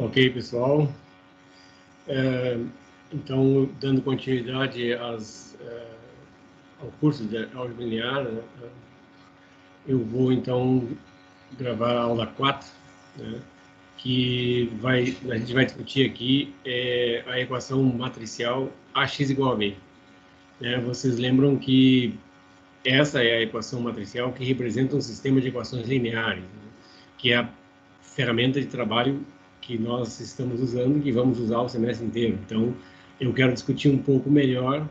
Ok, pessoal. Então, dando continuidade ao curso de álgebra linear, eu vou, então, gravar a aula 4, né, que a gente vai discutir aqui a equação matricial AX igual a B. Vocês lembram que essa é a equação matricial que representa um sistema de equações lineares, né, que é a ferramenta de trabalho que nós estamos usando e que vamos usar o semestre inteiro. Então, eu quero discutir um pouco melhor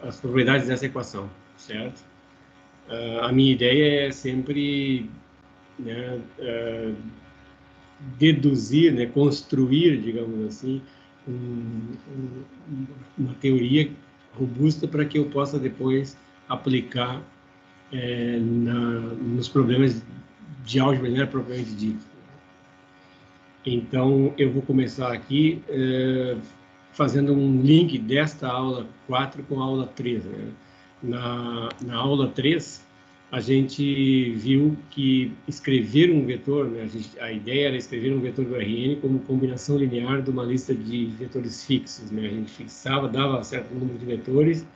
as propriedades dessa equação, certo? A minha ideia é sempre, né, deduzir, né, construir, digamos assim, uma teoria robusta para que eu possa depois aplicar nos problemas de álgebra linear propriamente dito. Então, eu vou começar aqui fazendo um link desta aula 4 com a aula 3. Né? Na aula 3, a gente viu que escrever um vetor, né, a ideia era escrever um vetor do Rn como combinação linear de uma lista de vetores fixos. Né? A gente fixava, dava certo número de vetores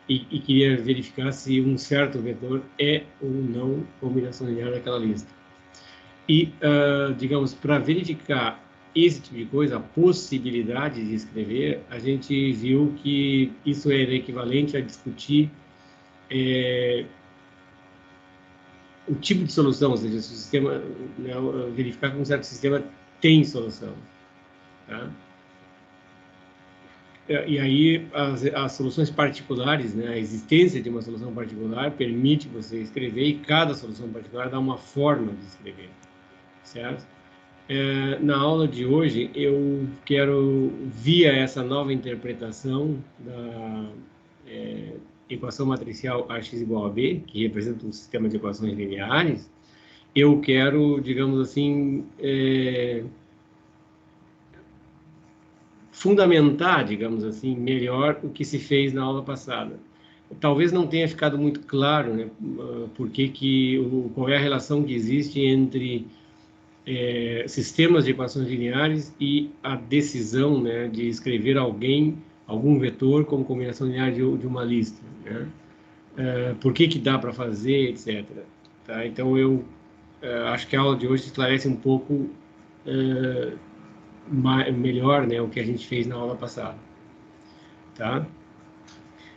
e queria verificar se um certo vetor é ou não combinação linear daquela lista. E, digamos, para verificar esse tipo de coisa, a possibilidade de escrever, a gente viu que isso era equivalente a discutir o tipo de solução, ou seja, se o sistema, né, verificar que um certo sistema tem solução. Tá? E aí, as soluções particulares, né, a existência de uma solução particular permite você escrever, e cada solução particular dá uma forma de escrever, certo? Na aula de hoje, eu quero, via essa nova interpretação da equação matricial AX igual a B, que representa um sistema de equações lineares, eu quero, digamos assim, fundamentar, digamos assim, melhor o que se fez na aula passada. Talvez não tenha ficado muito claro, né, qual é a relação que existe entre sistemas de equações lineares e a decisão, né, de escrever algum vetor como combinação linear de uma lista, né? Por que dá para fazer, etc. Tá? Então, eu acho que a aula de hoje esclarece um pouco melhor, né, o que a gente fez na aula passada. Tá?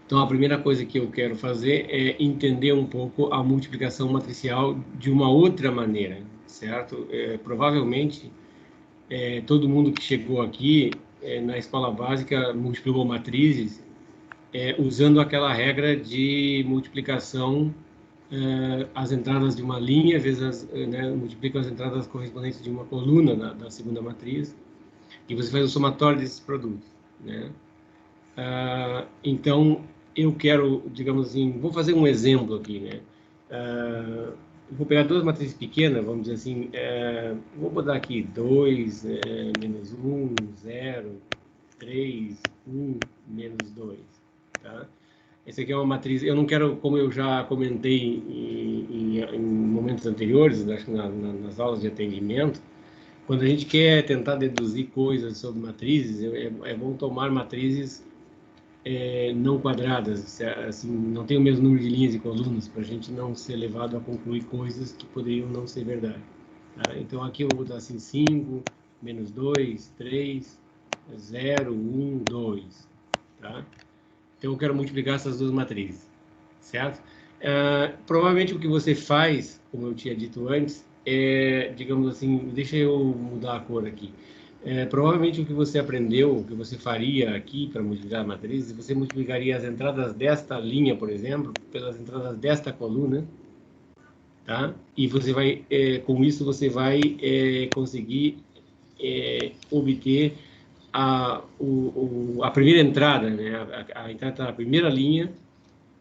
Então, a primeira coisa que eu quero fazer é entender um pouco a multiplicação matricial de uma outra maneira, certo? Provavelmente, todo mundo que chegou aqui na escola básica multiplicou matrizes usando aquela regra de multiplicação as entradas de uma linha vezes multiplica as entradas correspondentes de uma coluna da segunda matriz e você faz o somatório desses produtos, né? Então, eu quero, digamos assim, vou fazer um exemplo aqui, né? Vou pegar duas matrizes pequenas, vamos dizer assim, vou botar aqui 2, menos 1, 0, 3, 1, menos 2, tá? Essa aqui é uma matriz, eu não quero, como eu já comentei em momentos anteriores, acho que nas aulas de atendimento, quando a gente quer tentar deduzir coisas sobre matrizes, é bom tomar matrizes não quadradas, assim, não tem o mesmo número de linhas e colunas, para a gente não ser levado a concluir coisas que poderiam não ser verdade. Tá? Então, aqui eu vou botar assim, 5, menos 2, 3, 0, 1, 2. Tá? Então, eu quero multiplicar essas duas matrizes, certo? Provavelmente o que você faz, como eu tinha dito antes, digamos assim, deixa eu mudar a cor aqui. Provavelmente o que você aprendeu, o que você faria aqui para multiplicar matrizes, você multiplicaria as entradas desta linha, por exemplo, pelas entradas desta coluna, tá? E você vai, com isso, você vai conseguir obter a primeira entrada, né? A entrada da primeira linha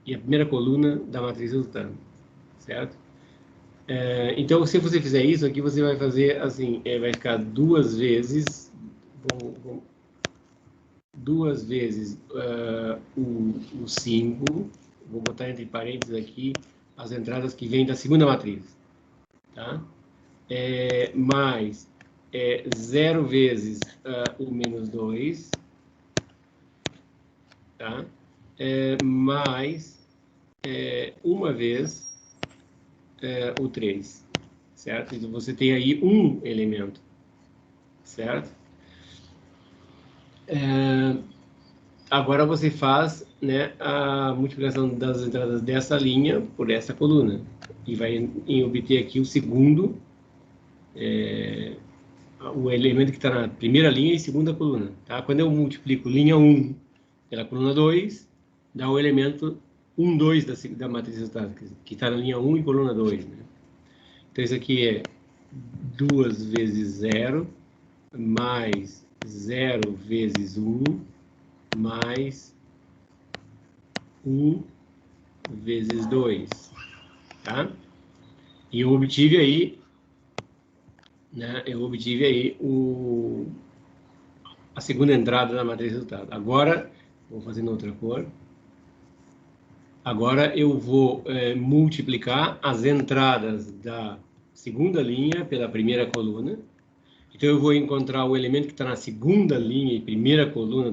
e a primeira coluna da matriz resultante, certo? Então, se você fizer isso, aqui você vai fazer assim, vai ficar duas vezes o 5, vou botar entre parênteses aqui as entradas que vêm da segunda matriz, tá? Mais é 0 vezes o menos 2, tá? Mais uma vez o 3, certo? Então, você tem aí um elemento, certo? Agora você faz, né, a multiplicação das entradas dessa linha por essa coluna. E vai obter aqui o segundo, o elemento que está na primeira linha e segunda coluna. Tá? Quando eu multiplico linha 1 pela coluna 2, dá o elemento 1, 2 da matriz resultado, que está na linha 1 e coluna 2. Né? Então, isso aqui é 2 vezes 0, mais 0 vezes 1, mais 1 vezes 2. Tá? E eu obtive aí, né, a segunda entrada da matriz resultado. Agora, vou fazer em outra cor. Agora eu vou multiplicar as entradas da segunda linha pela primeira coluna. Então eu vou encontrar o elemento que está na segunda linha e primeira coluna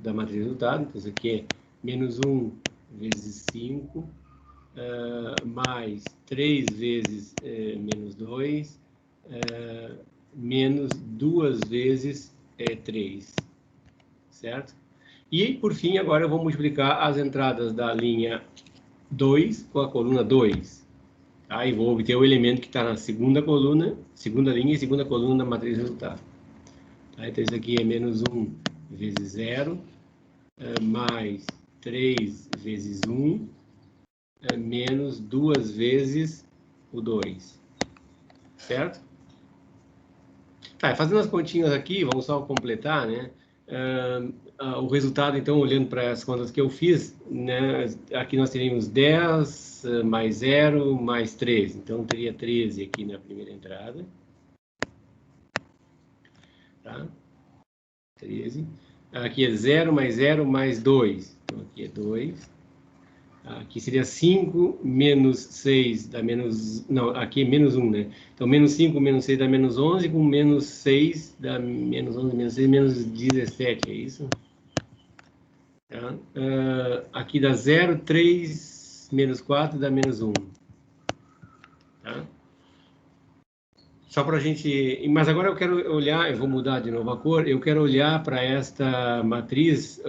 da matriz resultado. Então isso aqui é menos 1 vezes 5, mais 3 vezes menos 2, menos 2 vezes 3, certo? E, por fim, agora eu vou multiplicar as entradas da linha 2 com a coluna 2. Tá? E vou obter o elemento que está na segunda coluna, segunda linha e segunda coluna da matriz resultado. Tá? Então, isso aqui é menos 1 vezes 0, mais 3 vezes 1, menos 2 vezes o 2. Certo? Tá, fazendo as continhas aqui, vamos só completar, né? O resultado, então, olhando para as contas que eu fiz, né? Aqui nós teríamos 10 mais 0 mais 13. Então, teria 13 aqui na primeira entrada. Tá? 13. Aqui é 0 mais 2. Então, aqui é 2. Aqui seria 5 menos 6 dá menos... Não, aqui é menos 1, né? Então, menos 5 menos 6 dá menos 11, com menos 6 dá menos 11, menos 6, menos 17, é isso? Tá? Aqui dá 0, 3 menos 4 dá menos 1. Tá? Só para a gente... Mas agora eu quero olhar, eu vou mudar de novo a cor, eu quero olhar para esta matriz,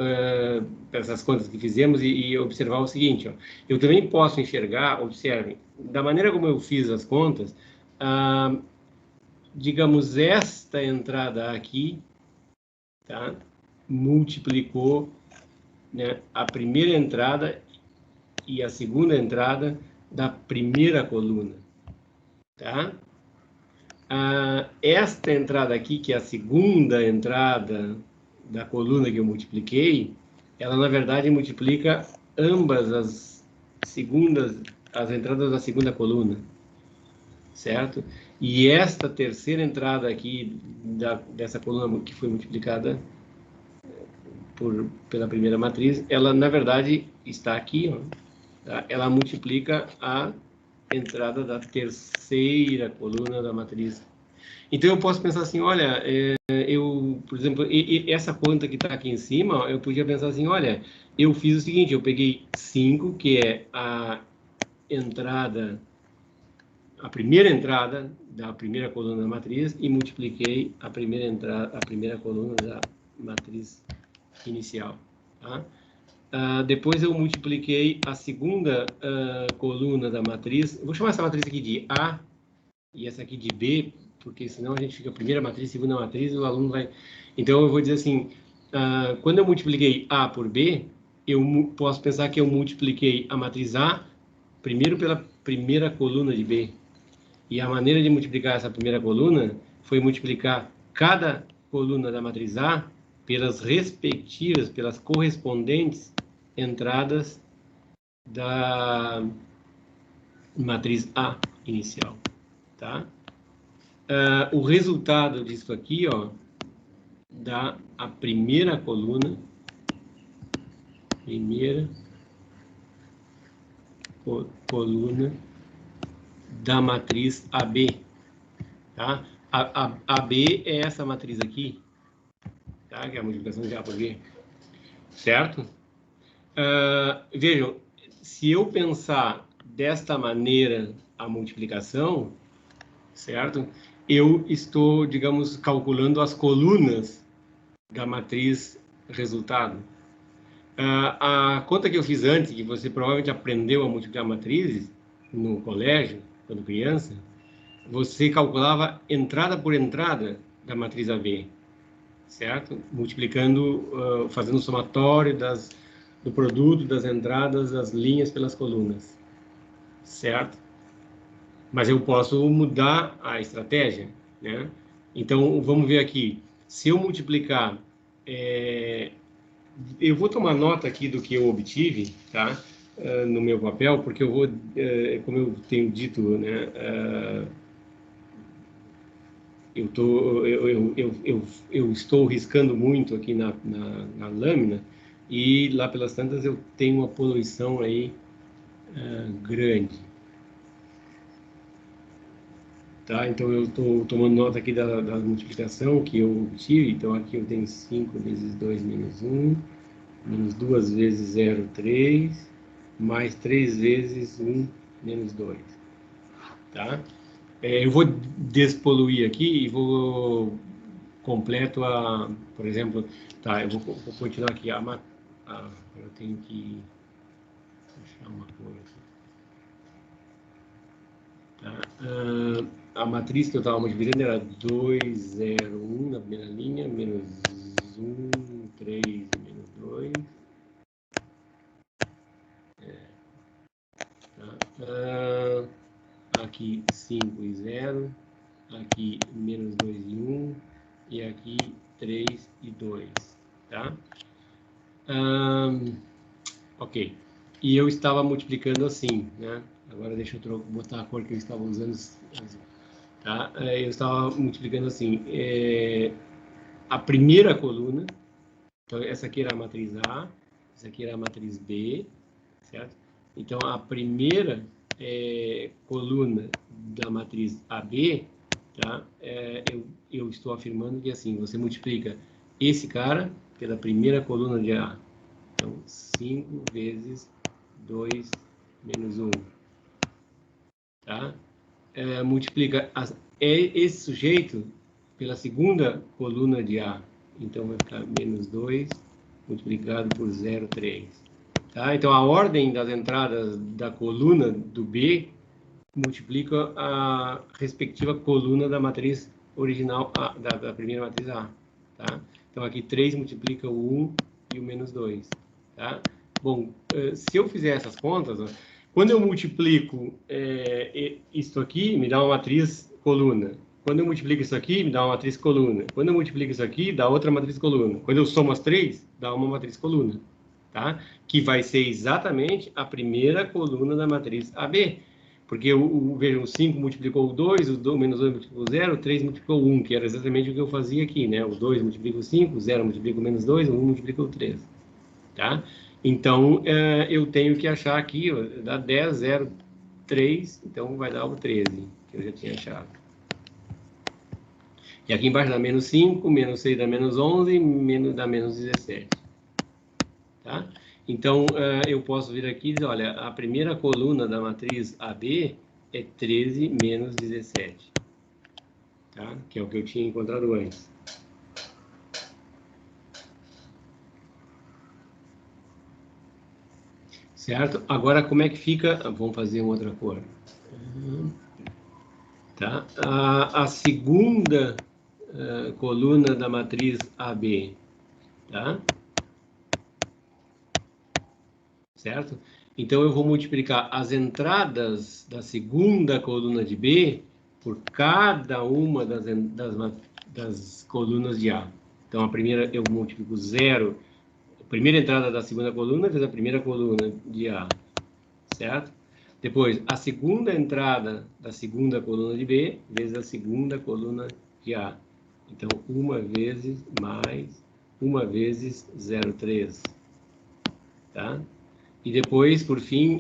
para essas contas que fizemos e observar o seguinte, ó. Eu também posso enxergar, observem, da maneira como eu fiz as contas, digamos, esta entrada aqui, tá? Multiplicou, né, a primeira entrada e a segunda entrada da primeira coluna, tá? Esta entrada aqui, que é a segunda entrada da coluna que eu multipliquei, ela na verdade multiplica ambas as entradas da segunda coluna, certo? E esta terceira entrada aqui dessa coluna que foi multiplicada pela primeira matriz, ela na verdade está aqui, ó, tá? Ela multiplica a entrada da terceira coluna da matriz. Então, eu posso pensar assim, olha, por exemplo, essa conta que está aqui em cima, eu podia pensar assim, olha, eu fiz o seguinte, eu peguei 5, que é a primeira entrada da primeira coluna da matriz, e multipliquei a primeira coluna da matriz inicial. Tá? Depois eu multipliquei a segunda coluna da matriz, vou chamar essa matriz aqui de A, e essa aqui de B, porque senão a gente fica primeira matriz, segunda matriz, e o aluno vai... Então, eu vou dizer assim, quando eu multipliquei A por B, eu posso pensar que eu multipliquei a matriz A primeiro pela primeira coluna de B. E a maneira de multiplicar essa primeira coluna foi multiplicar cada coluna da matriz A pelas correspondentes entradas da matriz A inicial, tá? O resultado disso aqui, ó, dá a primeira coluna da matriz AB, tá? AB é essa matriz aqui, tá? Que é a multiplicação de A por B, certo? Vejam, se eu pensar desta maneira a multiplicação, certo? Eu estou, digamos, calculando as colunas da matriz resultado. A conta que eu fiz antes, que você provavelmente aprendeu a multiplicar matrizes no colégio, quando criança, você calculava entrada por entrada da matriz AB, certo? Multiplicando, fazendo o somatório do produto das entradas das linhas pelas colunas, certo? Mas eu posso mudar a estratégia, né? Então, vamos ver aqui. Se eu multiplicar... eu vou tomar nota aqui do que eu obtive, tá? No meu papel, porque eu vou, como eu tenho dito, né? Eu estou riscando muito aqui na lâmina e lá pelas tantas eu tenho uma poluição aí grande. Tá? Então eu estou tomando nota aqui da multiplicação que eu obtive. Então aqui eu tenho 5 vezes 2 menos 1, menos 2 vezes 0, 3, mais 3 vezes 1 menos 2. Tá? Eu vou despoluir aqui e vou completo por exemplo, tá, eu vou continuar aqui, eu tenho que deixar uma cor aqui. Tá? A matriz que eu estava multiplicando era 2, 0, 1 na primeira linha, menos 1, 3, menos 2. Tá? Aqui 5 e 0, aqui menos 2 e 1, e aqui 3 e 2, tá? Ok. E eu estava multiplicando assim, né? Agora deixa eu botar a cor que eu estava usando, tá? Eu estava multiplicando assim, a primeira coluna, então essa aqui era a matriz A, essa aqui era a matriz B, certo? Então a primeira coluna da matriz AB, tá? Eu estou afirmando que assim, você multiplica esse cara pela primeira coluna de A. Então 5 vezes 2 menos 1, tá? Multiplica esse sujeito pela segunda coluna de A. Então, vai ficar menos 2 multiplicado por 0,3. Tá? Então, a ordem das entradas da coluna do B multiplica a respectiva coluna da matriz original, da primeira matriz A. Tá? Então, aqui 3 multiplica o 1 e o menos 2. Tá? Bom, se eu fizer essas contas, ó, quando eu multiplico isto aqui, me dá uma matriz coluna. Quando eu multiplico isso aqui, me dá uma matriz coluna. Quando eu multiplico isso aqui, dá outra matriz coluna. Quando eu somo as três, dá uma matriz coluna. Tá? Que vai ser exatamente a primeira coluna da matriz AB. Porque, vejam, o 5 multiplicou o 2, o menos 2 multiplicou o 0, o 3 multiplicou o 1, que era exatamente o que eu fazia aqui, né? O 2 multiplica o 5, o 0 multiplica o menos 2, o 1 multiplica o 3. Tá? Então, eu tenho que achar aqui, ó, dá 10, 0, 3, então vai dar o 13, que eu já tinha achado. E aqui embaixo dá menos 5, menos 6 dá menos 11, dá menos 17. Tá? Então, eu posso vir aqui e dizer, olha, a primeira coluna da matriz AB é 13 menos 17. Tá? Que é o que eu tinha encontrado antes. Certo? Agora, como é que fica? Vamos fazer uma outra cor. Tá? A segunda coluna da matriz AB, tá? Certo? Então, eu vou multiplicar as entradas da segunda coluna de B por cada uma das colunas de A. Então, a primeira eu multiplico 0, a primeira entrada da segunda coluna vezes a primeira coluna de A, certo? Depois, a segunda entrada da segunda coluna de B vezes a segunda coluna de A. Então, 1 vezes mais 1 vezes 0,3, tá? E depois, por fim,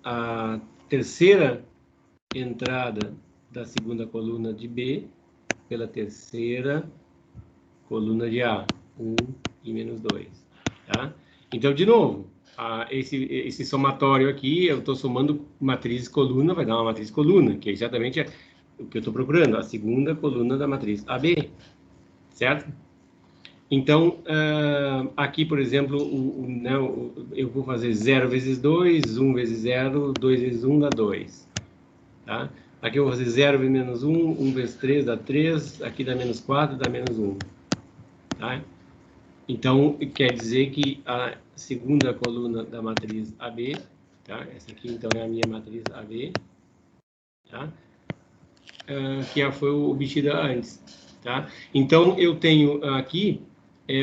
a terceira entrada da segunda coluna de B pela terceira coluna de A, 1 e menos 2, tá? Então, de novo, esse somatório aqui, eu estou somando matriz coluna, vai dar uma matriz coluna, que é exatamente o que eu estou procurando, a segunda coluna da matriz AB, certo? Então, aqui, por exemplo, eu vou fazer 0 vezes 2, 1 vezes 0, 2 vezes 1 dá 2, tá? Aqui eu vou fazer 0 vezes menos 1, 1 vezes 3 dá 3, aqui dá menos 4, dá menos 1, tá? Então, quer dizer que a segunda coluna da matriz AB, tá? Essa aqui, então, é a minha matriz AB, tá? Que foi obtida antes, tá? Então, eu tenho aqui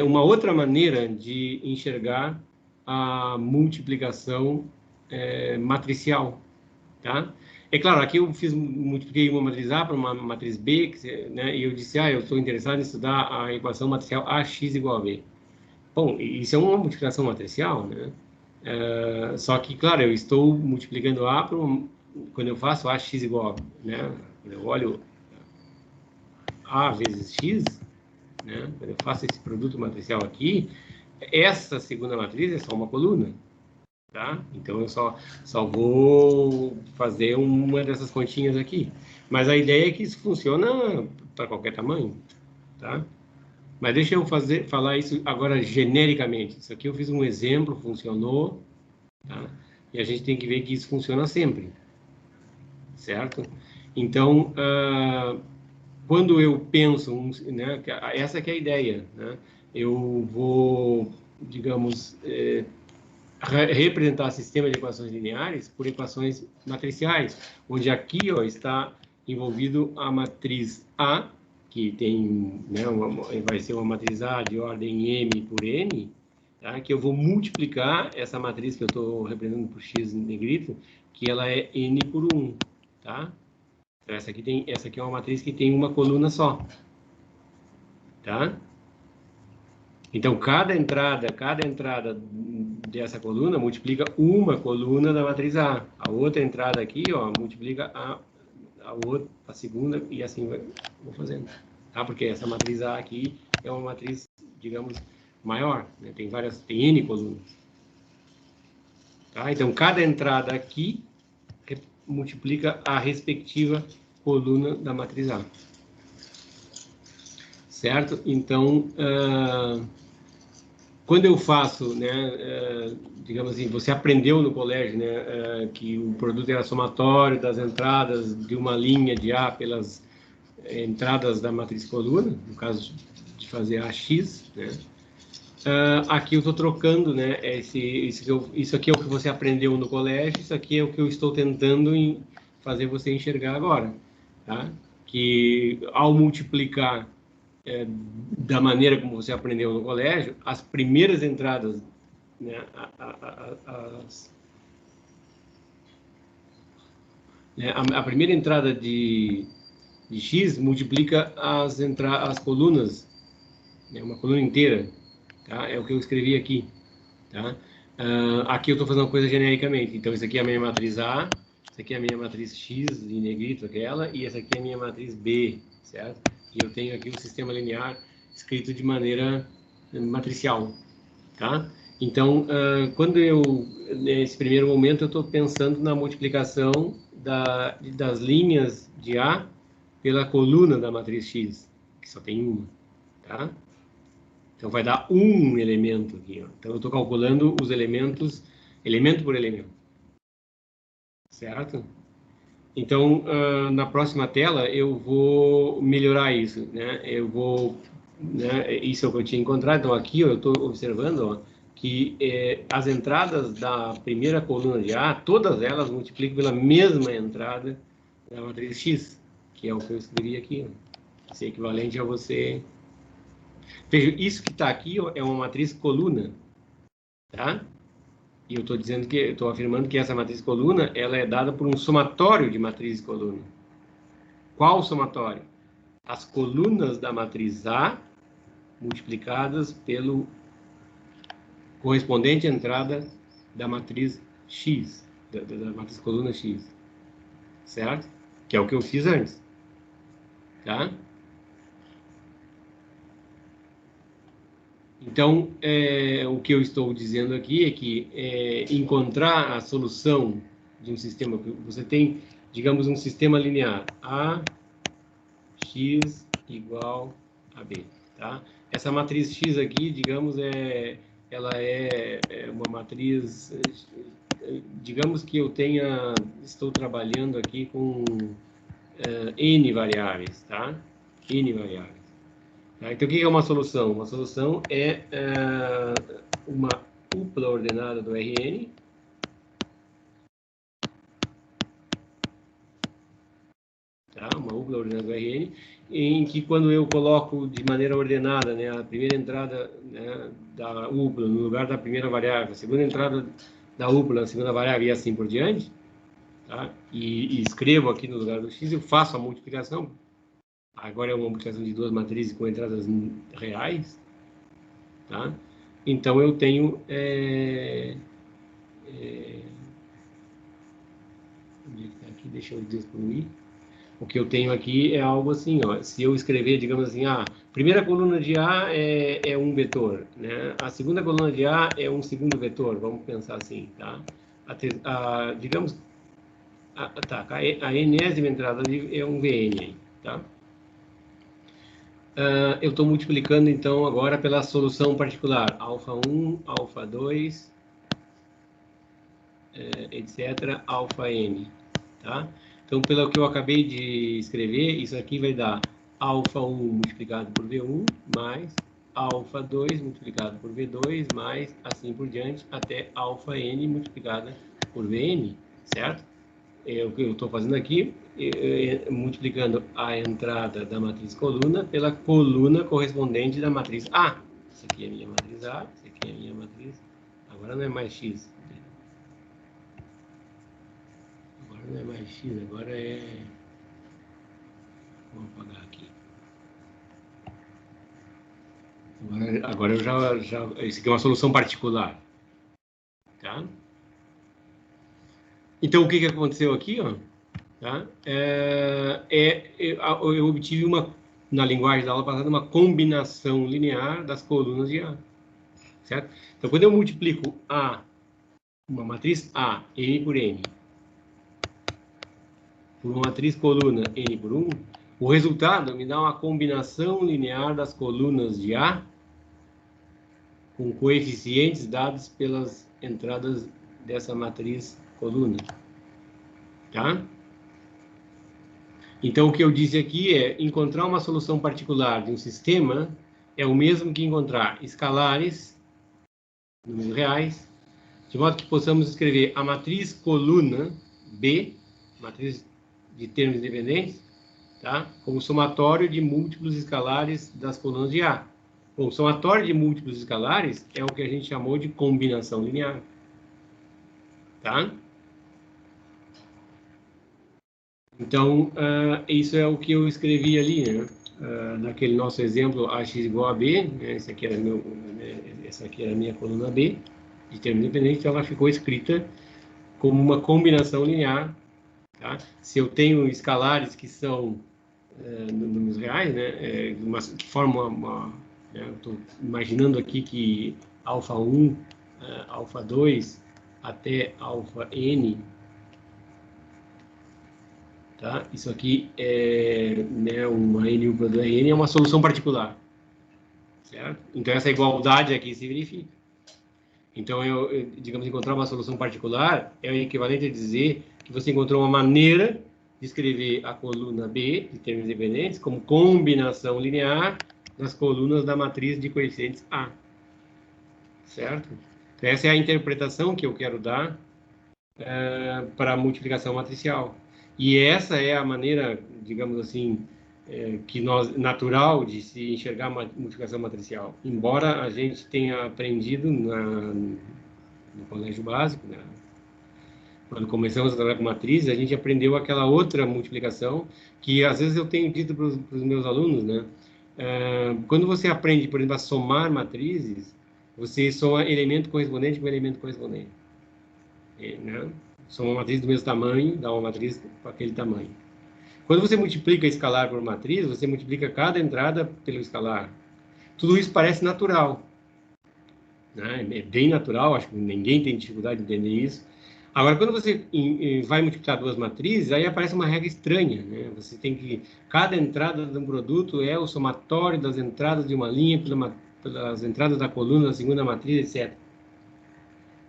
uma outra maneira de enxergar a multiplicação matricial, tá? É claro, aqui eu multipliquei uma matriz A para uma matriz B, né? E eu disse, eu estou interessado em estudar a equação matricial AX igual a B. Bom, isso é uma multiplicação matricial, né? Só que, claro, eu estou multiplicando A quando eu faço AX igual a, né? Quando eu olho A vezes X, né? Quando eu faço esse produto matricial aqui, essa segunda matriz é só uma coluna, tá? Então, eu só vou fazer uma dessas continhas aqui. Mas a ideia é que isso funciona para qualquer tamanho, tá? Mas deixa eu falar isso agora genericamente. Isso aqui eu fiz um exemplo, funcionou, tá? E a gente tem que ver que isso funciona sempre, certo? Então, quando eu penso, né, essa que é a ideia, né? Eu vou, digamos, representar sistema de equações lineares por equações matriciais, onde aqui, ó, está envolvido a matriz A, que tem, né, vai ser uma matriz A de ordem M por N, tá? Que eu vou multiplicar essa matriz que eu estou representando por X em negrito, que ela é N por 1, tá? Então, essa aqui é uma matriz que tem uma coluna só, tá? Então, cada entrada dessa coluna multiplica uma coluna da matriz A. A outra entrada aqui, ó, multiplica a segunda, e assim vou fazendo. Tá? Porque essa matriz A aqui é uma matriz, digamos, maior, né? Tem N colunas. Tá? Então, cada entrada aqui multiplica a respectiva coluna da matriz A. Certo? Então, quando eu faço, né, digamos assim, você aprendeu no colégio, né, que o produto era somatório das entradas de uma linha de A pelas entradas da matriz coluna, no caso de fazer AX, né? Aqui eu estou trocando, né, isso aqui é o que você aprendeu no colégio, isso aqui é o que eu estou tentando fazer você enxergar agora, tá? Que ao multiplicar da maneira como você aprendeu no colégio, as primeiras entradas, né, a primeira entrada de X multiplica as colunas, né, uma coluna inteira, tá? É o que eu escrevi aqui, tá? Aqui eu estou fazendo uma coisa genericamente, então isso aqui é a minha matriz A, isso aqui é a minha matriz X em negrito, aquela, e essa aqui é a minha matriz B, certo? E eu tenho aqui o sistema linear escrito de maneira matricial, tá? Então, nesse primeiro momento, eu estou pensando na multiplicação das linhas de A pela coluna da matriz X, que só tem uma, tá? Então, vai dar um elemento aqui, ó. Então, eu estou calculando os elementos, elemento por elemento, certo? Então, na próxima tela, eu vou melhorar isso, né? Né, isso é o que eu tinha encontrado. Então, aqui, ó, eu estou observando, ó, que as entradas da primeira coluna de A, todas elas multiplicam pela mesma entrada da matriz X, que é o que eu escrevi aqui, ó. Isso é equivalente a você... Veja, isso que está aqui, ó, é uma matriz coluna, tá? E eu estou afirmando que essa matriz coluna, ela é dada por um somatório de matrizes coluna. Qual somatório? As colunas da matriz A multiplicadas pelo correspondente entrada da matriz X, da matriz coluna X, certo? Que é o que eu fiz antes, tá? Então, o que eu estou dizendo aqui é que encontrar a solução de um sistema, você tem, digamos, um sistema linear, A, X igual a B, tá? Essa matriz X aqui, digamos, ela é uma matriz, digamos que estou trabalhando aqui com N variáveis, tá? N variáveis. Tá? Então, o que é uma solução? Uma solução é uma upla ordenada do Rn, tá? Uma upla ordenada do Rn, em que quando eu coloco de maneira ordenada, né, a primeira entrada, né, da upla no lugar da primeira variável, a segunda entrada da upla na segunda variável e assim por diante, tá? E escrevo aqui no lugar do x, eu faço a multiplicação. Agora é uma multiplicação de duas matrizes com entradas reais, tá? Então eu tenho onde é que tá aqui? Deixa eu excluir. O que eu tenho aqui é algo assim, ó. Se eu escrever, digamos assim, a primeira coluna de A é um vetor, né? A segunda coluna de A é um segundo vetor, vamos pensar assim, tá? Digamos, tá, a enésima entrada é um Vn aí, tá? Eu estou multiplicando, então, agora pela solução particular, alfa 1, alfa 2, etc., alfa n, tá? Então, pelo que eu acabei de escrever, isso aqui vai dar alfa 1 multiplicado por V1, mais alfa 2 multiplicado por V2, mais assim por diante, até alfa n multiplicada por Vn, certo? O que eu estou fazendo aqui, multiplicando a entrada da matriz coluna pela coluna correspondente da matriz A. Isso aqui é a minha matriz A, isso aqui é a minha matriz. Agora não é mais X. Agora não é mais X, agora é... Vou apagar aqui. Agora eu já... Isso aqui é uma solução particular. Tá? Então, o que aconteceu aqui, ó? Tá? Eu obtive na linguagem da aula passada, uma combinação linear das colunas de A. Certo? Então, quando eu multiplico uma matriz A, N por N, por uma matriz coluna N por 1, o resultado me dá uma combinação linear das colunas de A com coeficientes dados pelas entradas dessa matriz coluna. Tá? Então, o que eu disse aqui é encontrar uma solução particular de um sistema é o mesmo que encontrar escalares, números reais, de modo que possamos escrever a matriz coluna B, matriz de termos independentes, tá? Como somatório de múltiplos escalares das colunas de A. Bom, somatório de múltiplos escalares é o que a gente chamou de combinação linear. Tá? Então, isso é o que eu escrevi ali, né? Naquele nosso exemplo, AX igual a B, né? Essa aqui era a minha coluna B, de termos independentes, então ela ficou escrita como uma combinação linear. Tá? Se eu tenho escalares que são números reais, né? Que formam né? Estou imaginando aqui que alfa 1, alfa 2 até alfa n, tá? Isso aqui né, uma n upla do Rn é uma solução particular, certo? Então essa igualdade aqui se verifica. Então digamos, encontrar uma solução particular é o equivalente a dizer que você encontrou uma maneira de escrever a coluna B de termos independentes como combinação linear das colunas da matriz de coeficientes A, certo? Então essa é a interpretação que eu quero dar para a multiplicação matricial. E essa é a maneira, digamos assim, natural de se enxergar a multiplicação matricial. Embora a gente tenha aprendido no colégio básico, né? Quando começamos a trabalhar com matrizes, a gente aprendeu aquela outra multiplicação que às vezes eu tenho dito para os meus alunos, né? Quando você aprende, por exemplo, a somar matrizes, você soma elemento correspondente com elemento correspondente. Né? São uma matriz do mesmo tamanho, dá uma matriz com aquele tamanho. Quando você multiplica escalar por matriz, você multiplica cada entrada pelo escalar. Tudo isso parece natural, né? É bem natural, acho que ninguém tem dificuldade de entender isso. Agora, quando você vai multiplicar duas matrizes, aí aparece uma regra estranha, né? Você tem que... Cada entrada de um produto é o somatório das entradas de uma linha pelas entradas da coluna da segunda matriz, etc.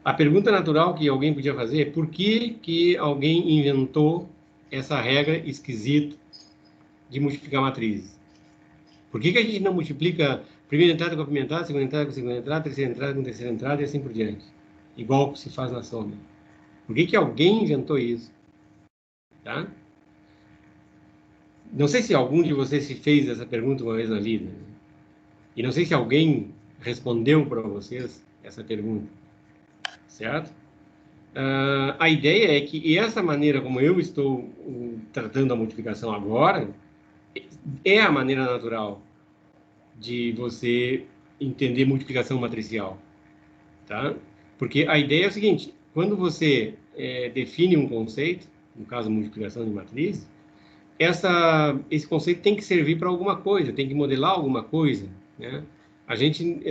A pergunta natural que alguém podia fazer é por que alguém inventou essa regra esquisita de multiplicar matrizes? Por que a gente não multiplica primeira entrada com a primeira entrada, segunda entrada com a segunda entrada, terceira entrada com a terceira entrada e assim por diante? Igual se faz na soma. Por que alguém inventou isso? Tá? Não sei se algum de vocês se fez essa pergunta uma vez na vida. E não sei se alguém respondeu para vocês essa pergunta. Certo? A ideia é que essa maneira como eu estou tratando a multiplicação agora é a maneira natural de você entender multiplicação matricial, tá? Porque a ideia é o seguinte: quando você define um conceito, no caso multiplicação de matriz, esse conceito tem que servir para alguma coisa, tem que modelar alguma coisa, né? A gente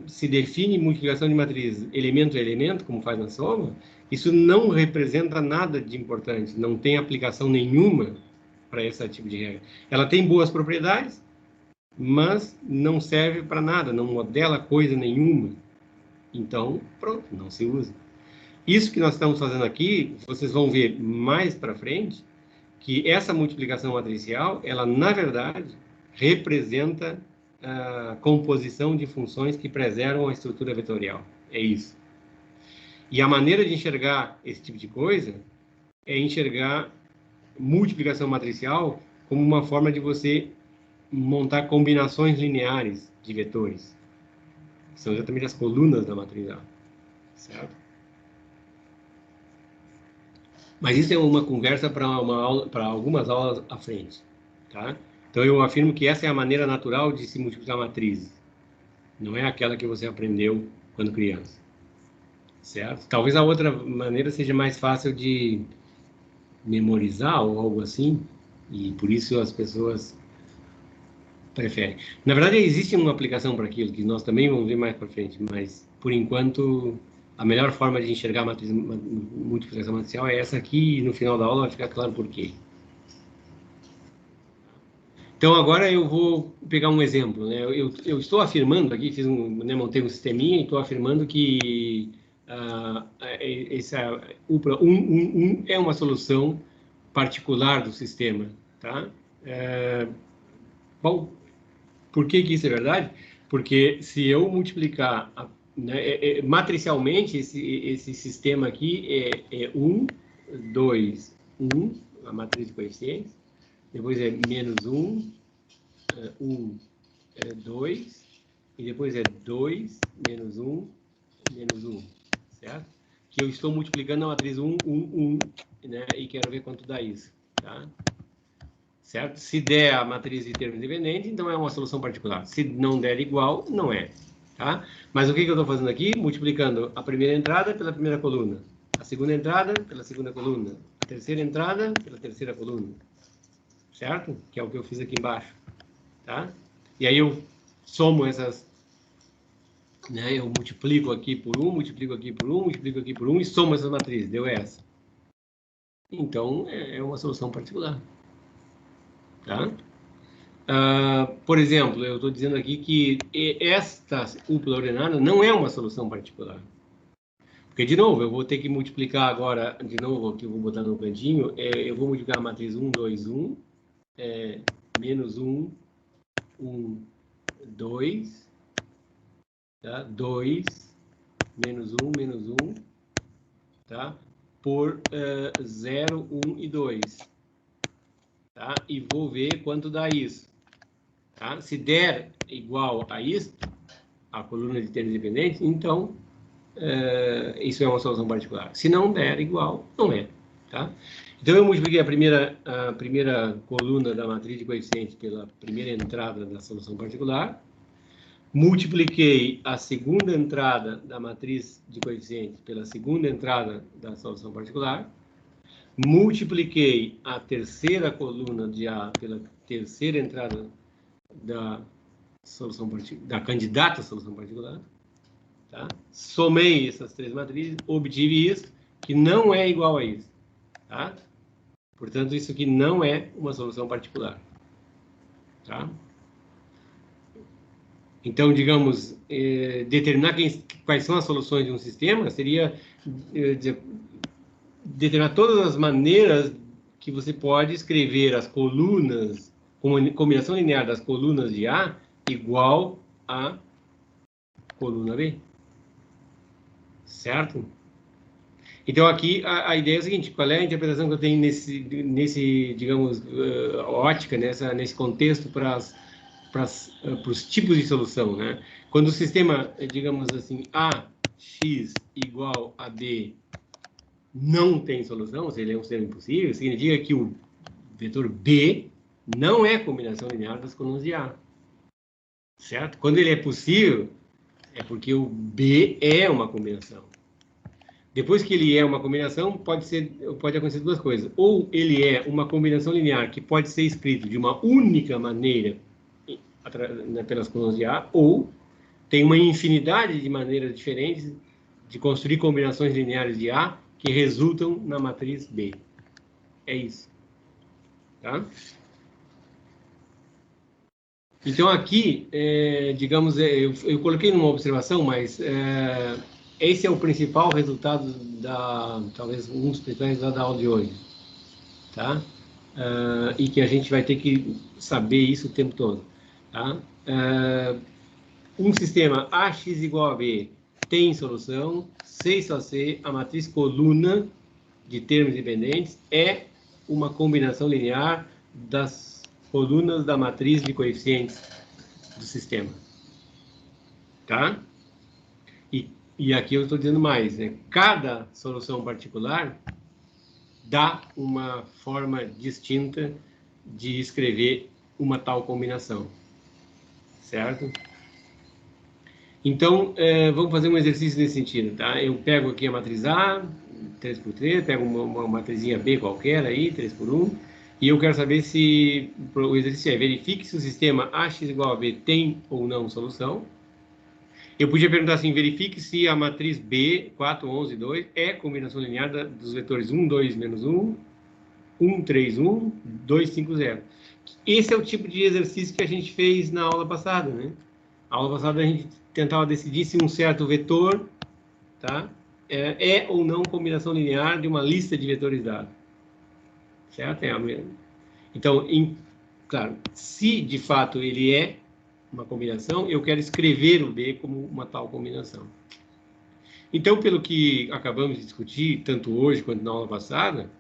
se define multiplicação de matriz elemento a elemento, como faz na soma, isso não representa nada de importante, não tem aplicação nenhuma para esse tipo de regra. Ela tem boas propriedades, mas não serve para nada, não modela coisa nenhuma. Então, pronto, não se usa. Isso que nós estamos fazendo aqui, vocês vão ver mais para frente, que essa multiplicação matricial, ela, na verdade, representa a composição de funções que preservam a estrutura vetorial. É isso. E a maneira de enxergar esse tipo de coisa é enxergar multiplicação matricial como uma forma de você montar combinações lineares de vetores. São exatamente as colunas da matriz A. Certo? Mas isso é uma conversa para algumas aulas à frente. Tá? Então, eu afirmo que essa é a maneira natural de se multiplicar matrizes. Não é aquela que você aprendeu quando criança. Certo? Talvez a outra maneira seja mais fácil de memorizar ou algo assim, e por isso as pessoas preferem. Na verdade, existe uma aplicação para aquilo, que nós também vamos ver mais para frente, mas, por enquanto, a melhor forma de enxergar a multiplicação matricial é essa aqui, e no final da aula vai ficar claro por quê. Então, agora eu vou pegar um exemplo, né? Eu estou afirmando aqui, montei um sisteminha e estou afirmando que essa UPLA 111 é uma solução particular do sistema, tá? Bom, por que isso é verdade? Porque se eu multiplicar, né, matricialmente, esse sistema aqui é 1, 2, 1, a matriz de coeficientes, depois é menos 1, 1, 2, e depois é 2, menos 1, menos 1, certo? Que eu estou multiplicando a matriz 1, 1, 1, né? E quero ver quanto dá isso, tá? Certo? Se der a matriz de termo independente, então é uma solução particular. Se não der igual, não é, tá? Mas o que eu estou fazendo aqui? Multiplicando a primeira entrada pela primeira coluna, a segunda entrada pela segunda coluna, a terceira entrada pela terceira coluna, certo? Que é o que eu fiz aqui embaixo, tá? E aí eu somo essas, né? Eu multiplico aqui por 1, multiplico aqui por 1, multiplico aqui por 1 e somo essas matrizes, deu essa. Então, é uma solução particular, tá? Por exemplo, eu estou dizendo aqui que esta UPLA ordenada não é uma solução particular. Porque, de novo, eu vou ter que multiplicar agora, de novo, aqui eu vou botar no cantinho, eu vou multiplicar a matriz 1, 2, 1, menos 1, 1, 2, tá? 2, menos 1, menos 1, tá? Por 0, 1 e 2. Tá? E vou ver quanto dá isso. Tá? Se der igual a isso, a coluna de termos independentes, então isso é uma solução particular. Se não der igual, não é. Tá? Então, eu multipliquei a primeira coluna da matriz de coeficientes pela primeira entrada da solução particular, multipliquei a segunda entrada da matriz de coeficientes pela segunda entrada da solução particular, multipliquei a terceira coluna de A pela terceira entrada da solução da candidata à solução particular, Tá? Somei essas três matrizes, obtive isso, que não é igual a isso. Tá? Portanto, isso aqui não é uma solução particular. Tá? Então, digamos, determinar quais são as soluções de um sistema seria determinar todas as maneiras que você pode escrever as colunas, combinação linear das colunas de A igual a coluna B. Certo? Então, aqui, a ideia é a seguinte: qual é a interpretação que eu tenho nesse digamos, ótica, nesse contexto para os tipos de solução, né? Quando o sistema, digamos assim, AX igual a B não tem solução, ou seja, ele é um sistema impossível, significa que o vetor B não é combinação linear das colunas de A. Certo? Quando ele é possível, é porque o B é uma combinação. Depois que ele é uma combinação, pode acontecer duas coisas. Ou ele é uma combinação linear que pode ser escrito de uma única maneira pelas colunas de A, ou tem uma infinidade de maneiras diferentes de construir combinações lineares de A que resultam na matriz B. É isso. Tá? Então, aqui, digamos, eu coloquei numa observação, mas esse é o principal resultado talvez um dos principais resultados da aula de hoje. Tá? E que a gente vai ter que saber isso o tempo todo. Tá? Um sistema AX igual a B tem solução, C só C, a matriz coluna de termos dependentes é uma combinação linear das colunas da matriz de coeficientes do sistema. Tá? E aqui eu estou dizendo mais, né? Cada solução particular dá uma forma distinta de escrever uma tal combinação. Certo? Então, vamos fazer um exercício nesse sentido, tá? Eu pego aqui a matriz A, 3×3, pego uma matrizinha B qualquer aí, 3×1, e eu quero saber se, o exercício verifique se o sistema AX igual a B tem ou não solução. Eu podia perguntar assim, verifique se a matriz B, 4, 11, 2, é combinação linear dos vetores 1, 2, menos 1, 1, 3, 1, 2, 5, 0. Esse é o tipo de exercício que a gente fez na aula passada, né? A aula passada a gente tentava decidir se um certo vetor, tá, é ou não combinação linear de uma lista de vetores dados. Certo? Então, claro, se de fato ele é uma combinação, eu quero escrever o B como uma tal combinação. Então, pelo que acabamos de discutir, tanto hoje quanto na aula passada,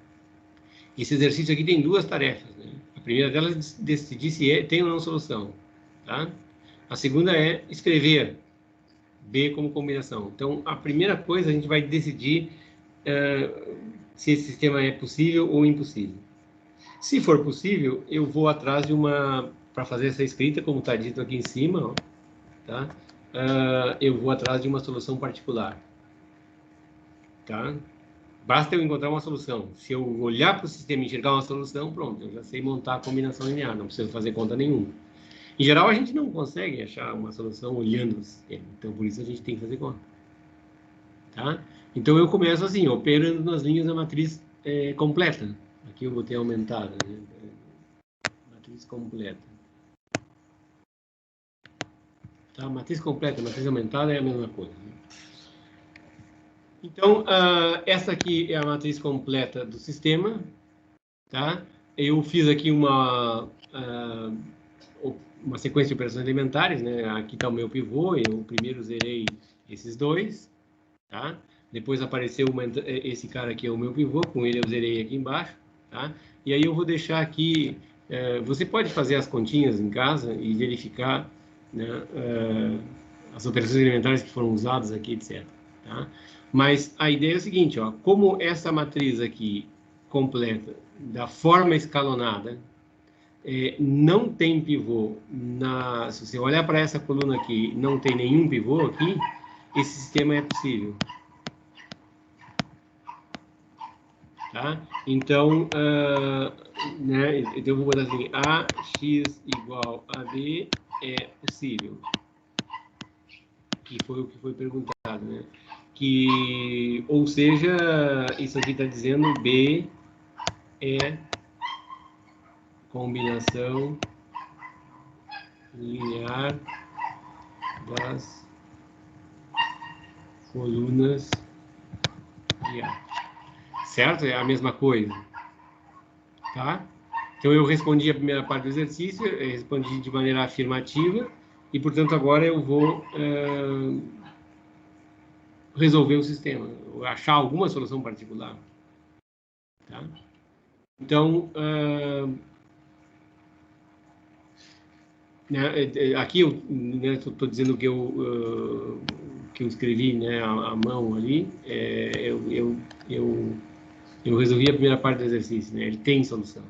esse exercício aqui tem duas tarefas, né? A primeira delas é decidir se tem ou não solução, tá? A segunda é escrever B como combinação. Então, a primeira coisa, a gente vai decidir se esse sistema é possível ou impossível. Se for possível, eu vou atrás de para fazer essa escrita, como está dito aqui em cima, ó, tá? Eu vou atrás de uma solução particular. Tá? Basta eu encontrar uma solução. Se eu olhar para o sistema e enxergar uma solução, pronto, eu já sei montar a combinação linear, não preciso fazer conta nenhuma. Em geral, a gente não consegue achar uma solução olhando o sistema, então por isso a gente tem que fazer conta. Tá? Então eu começo assim, operando nas linhas da matriz completa. Aqui eu botei aumentada, né? Matriz completa. Tá? Matriz completa, matriz aumentada é a mesma coisa. Né? Então, essa aqui é a matriz completa do sistema. Tá? Eu fiz aqui uma sequência de operações elementares, né? Aqui está o meu pivô, eu primeiro zerei esses dois, tá? Depois apareceu esse cara aqui é o meu pivô, com ele eu zerei aqui embaixo, tá? E aí eu vou deixar aqui, você pode fazer as continhas em casa e verificar, né, as operações elementares que foram usadas aqui, etc. Tá? Mas a ideia é o seguinte, ó, como essa matriz aqui completa, da forma escalonada, não tem pivô, se você olhar para essa coluna aqui, não tem nenhum pivô aqui, esse sistema é possível. Tá? Então, né, então eu vou botar assim, AX igual a B é possível. Que foi o que foi perguntado. passado, né? Ou seja, isso aqui está dizendo B é combinação linear das colunas de A. Certo? É a mesma coisa. Tá? Então, eu respondi a primeira parte do exercício, eu respondi de maneira afirmativa, e, portanto, agora eu vou resolver o sistema, achar alguma solução particular. Tá? Então, aqui eu estou dizendo que eu escrevi, né, a mão ali, eu resolvi a primeira parte do exercício, né, ele tem solução.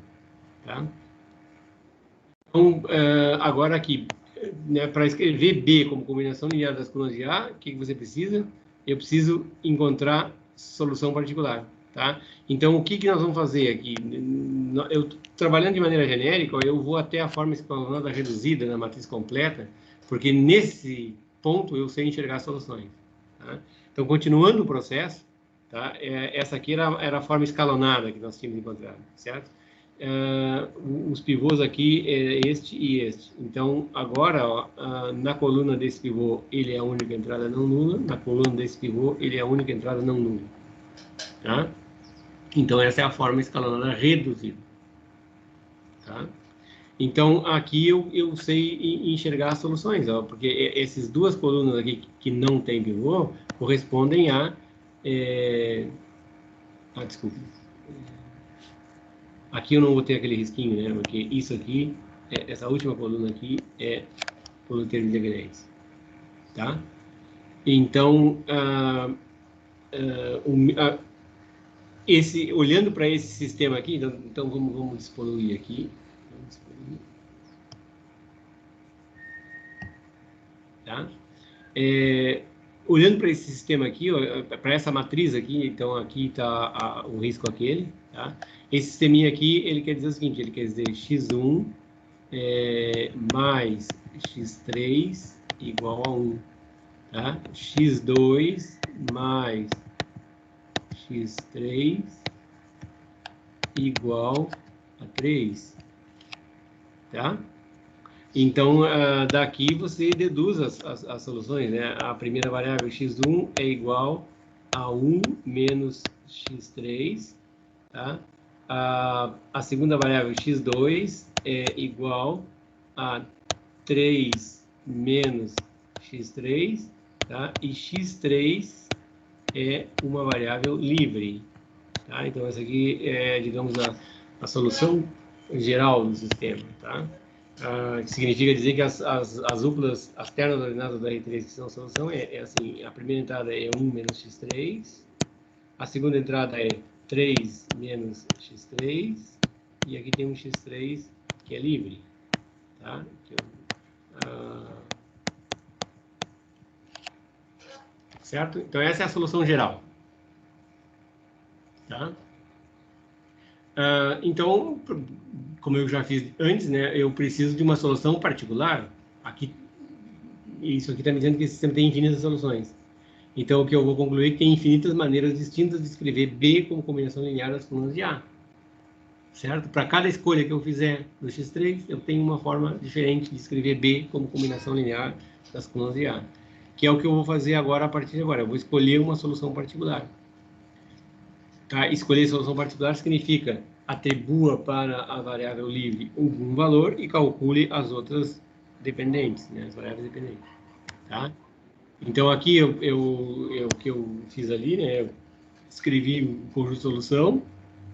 Tá? Então, agora aqui, né, para escrever B como combinação linear das colunas de A, o que você precisa? Eu preciso encontrar solução particular. Tá? Então, o que nós vamos fazer aqui? Eu, trabalhando de maneira genérica, eu vou até a forma escalonada reduzida na matriz completa, porque nesse ponto eu sei enxergar soluções. Tá? Então, continuando o processo, tá? Essa aqui era a forma escalonada que nós tínhamos encontrado, certo? Os pivôs aqui é este e este. Então, agora, ó, na coluna desse pivô, ele é a única entrada não nula. Na coluna desse pivô, ele é a única entrada não nula. Tá? Então, essa é a forma escalonada reduzida. Tá? Então, aqui eu sei enxergar as soluções, ó, porque essas duas colunas aqui que não tem pivô correspondem a... desculpe. Aqui eu não vou ter aquele risquinho, né? Porque isso aqui, essa última coluna aqui é por termo de evidência, tá? Então, olhando para esse sistema aqui, então vamos despoluir aqui. Tá? Olhando para esse sistema aqui, para essa matriz aqui, então aqui está o risco aquele, tá? Esse sisteminha aqui, ele quer dizer o seguinte, ele quer dizer x1 mais x3 igual a 1, tá? x2 mais x3 igual a 3, tá? Então, daqui você deduz as soluções, né? A primeira variável x1 é igual a 1 menos x3, tá? A segunda variável x2 é igual a 3 menos x3, tá? E x3 é uma variável livre, tá? Então, essa aqui é, digamos, a solução geral do sistema, tá? Que significa dizer que as duplas, as ternas ordenadas da R3 que são a solução é assim, a primeira entrada é 1 menos x3, a segunda entrada é 3 menos x3, e aqui tem um x3 que é livre, tá? Certo? Então, essa é a solução geral, tá? Então, como eu já fiz antes, né, eu preciso de uma solução particular. Aqui, isso aqui está me dizendo que esse sistema tem infinitas soluções. Então, o que eu vou concluir é que tem infinitas maneiras distintas de escrever B como combinação linear das colunas de A. Certo? Para cada escolha que eu fizer do x3, eu tenho uma forma diferente de escrever B como combinação linear das colunas de A. Que é o que eu vou fazer agora, a partir de agora. Eu vou escolher uma solução particular. Tá? Escolher solução particular significa atribua para a variável livre um valor e calcule as outras dependentes, né? As variáveis dependentes. Tá? Então, aqui, o que eu fiz ali, né? Eu escrevi um conjunto de solução,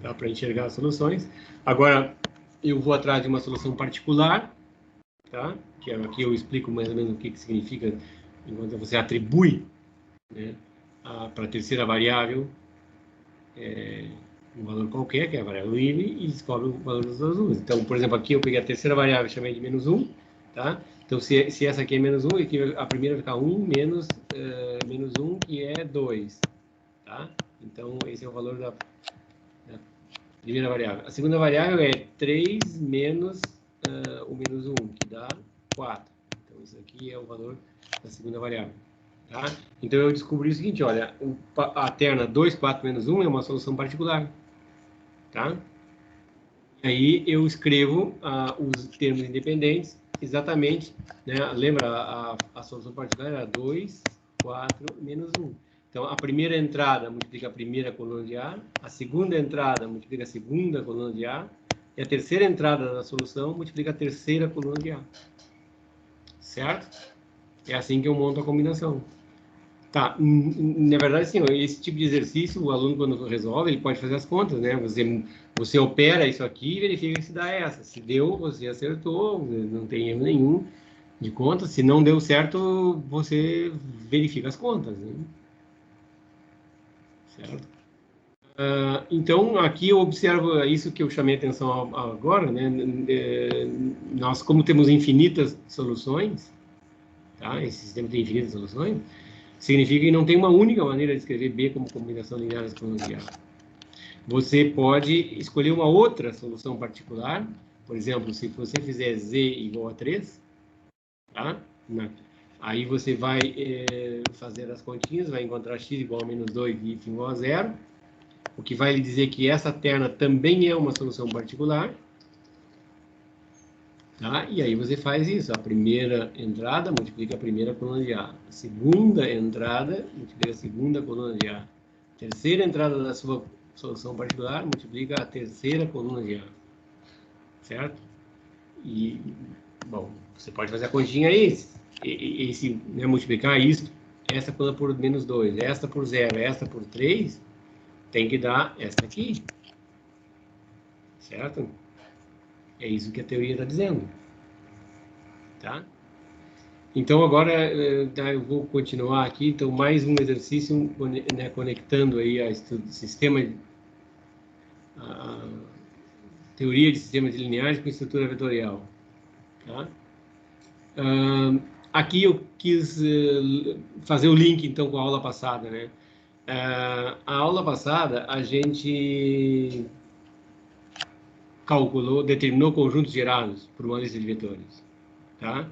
tá? Para enxergar as soluções. Agora, eu vou atrás de uma solução particular, tá? Que aqui eu explico mais ou menos o que significa enquanto você atribui, né, para a terceira variável um valor qualquer, que é a variável livre, e descobre o valor das duas. Então, por exemplo, aqui eu peguei a terceira variável e chamei de menos 1, tá? Então, se essa aqui é menos 1, aqui a primeira vai ficar 1 menos 1, que é 2, tá? Então, esse é o valor da primeira variável. A segunda variável é 3 menos o menos 1, que dá 4. Então, isso aqui é o valor da segunda variável. Tá? Então, eu descobri o seguinte, olha, a terna 2, 4, menos 1 é uma solução particular. Tá? E aí, eu escrevo os termos independentes exatamente, né? Lembra, a solução particular era 2, 4, menos 1. Então, a primeira entrada multiplica a primeira coluna de A, a segunda entrada multiplica a segunda coluna de A, e a terceira entrada da solução multiplica a terceira coluna de A. Certo? É assim que eu monto a combinação. Tá, na verdade, sim, esse tipo de exercício, o aluno, quando resolve, ele pode fazer as contas, né? Você opera isso aqui e verifica se dá essa. Se deu, você acertou, não tem erro nenhum de conta. Se não deu certo, você verifica as contas, né? Certo? Então, aqui eu observo isso que eu chamei a atenção agora, né? Nós, como temos infinitas soluções, tá? Esse sistema tem infinitas soluções, significa que não tem uma única maneira de escrever B como combinação linear exponencial. Você pode escolher uma outra solução particular, por exemplo, se você fizer Z igual a 3, tá? Aí você vai fazer as continhas, vai encontrar x igual a menos 2 e y igual a 0, o que vai lhe dizer que essa terna também é uma solução particular. Tá? E aí você faz isso, a primeira entrada multiplica a primeira coluna de A, a segunda entrada multiplica a segunda coluna de A, a terceira entrada da sua solução particular multiplica a terceira coluna de A, certo? E, bom, você pode fazer a continha aí, né, multiplicar isso, essa coluna por menos 2, esta por 0, esta por 3, tem que dar esta aqui, certo? É isso que a teoria está dizendo, tá? Então, agora eu vou continuar aqui. Então, mais um exercício, né, conectando aí a teoria de sistemas lineares com estrutura vetorial. Tá? Aqui eu quis fazer o link, então, com a aula passada, né? A aula passada, a gente determinou conjuntos gerados por uma lista de vetores, tá?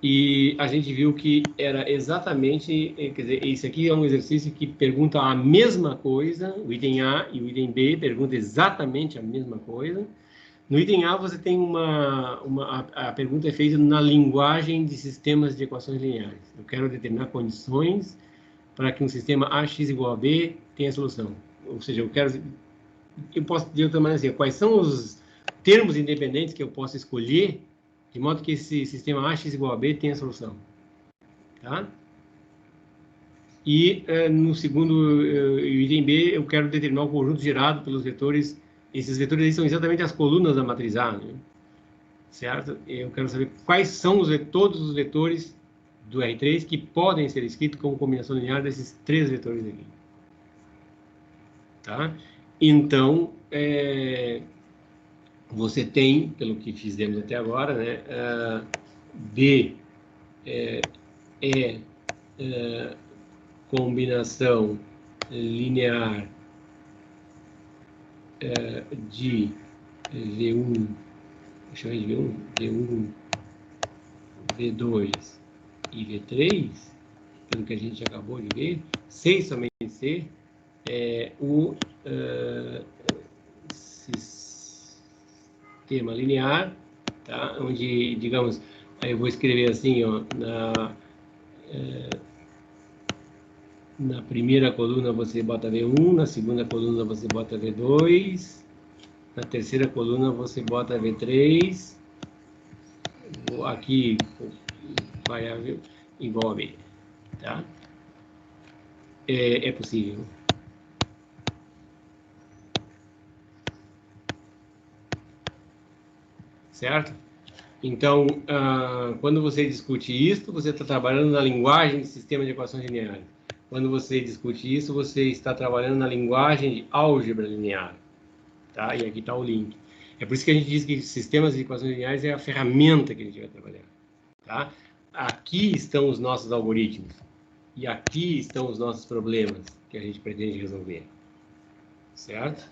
E a gente viu que era exatamente, quer dizer, esse aqui é um exercício que pergunta a mesma coisa, o item A e o item B perguntam exatamente a mesma coisa. No item A você tem a pergunta é feita na linguagem de sistemas de equações lineares. Eu quero determinar condições para que um sistema AX igual a B tenha solução. Ou seja, eu posso dizer de outra maneira assim, quais são os termos independentes que eu posso escolher de modo que esse sistema AX igual a B tenha solução. Tá? E no segundo item B, eu quero determinar o conjunto gerado pelos vetores. Esses vetores aí são exatamente as colunas da matriz A, né? Certo? Eu quero saber quais são todos os vetores do R3 que podem ser escritos como combinação linear desses três vetores aqui. Tá? Então, você tem, pelo que fizemos até agora, né, B é combinação linear de V1, deixa eu ver, V1, V2 e V3, pelo que a gente acabou de ver, C e somente C, é o sistema linear, tá? Onde, digamos, aí eu vou escrever assim, ó, na primeira coluna você bota V1, na segunda coluna você bota V2, na terceira coluna você bota V3, aqui variável igual a B, tá? É possível. Certo? Então, quando você discute isso, você está trabalhando na linguagem de sistema de equações lineares. Quando você discute isso, você está trabalhando na linguagem de álgebra linear. Tá? E aqui está o link. É por isso que a gente diz que sistemas de equações lineares é a ferramenta que a gente vai trabalhar. Tá? Aqui estão os nossos algoritmos. E aqui estão os nossos problemas que a gente pretende resolver. Certo?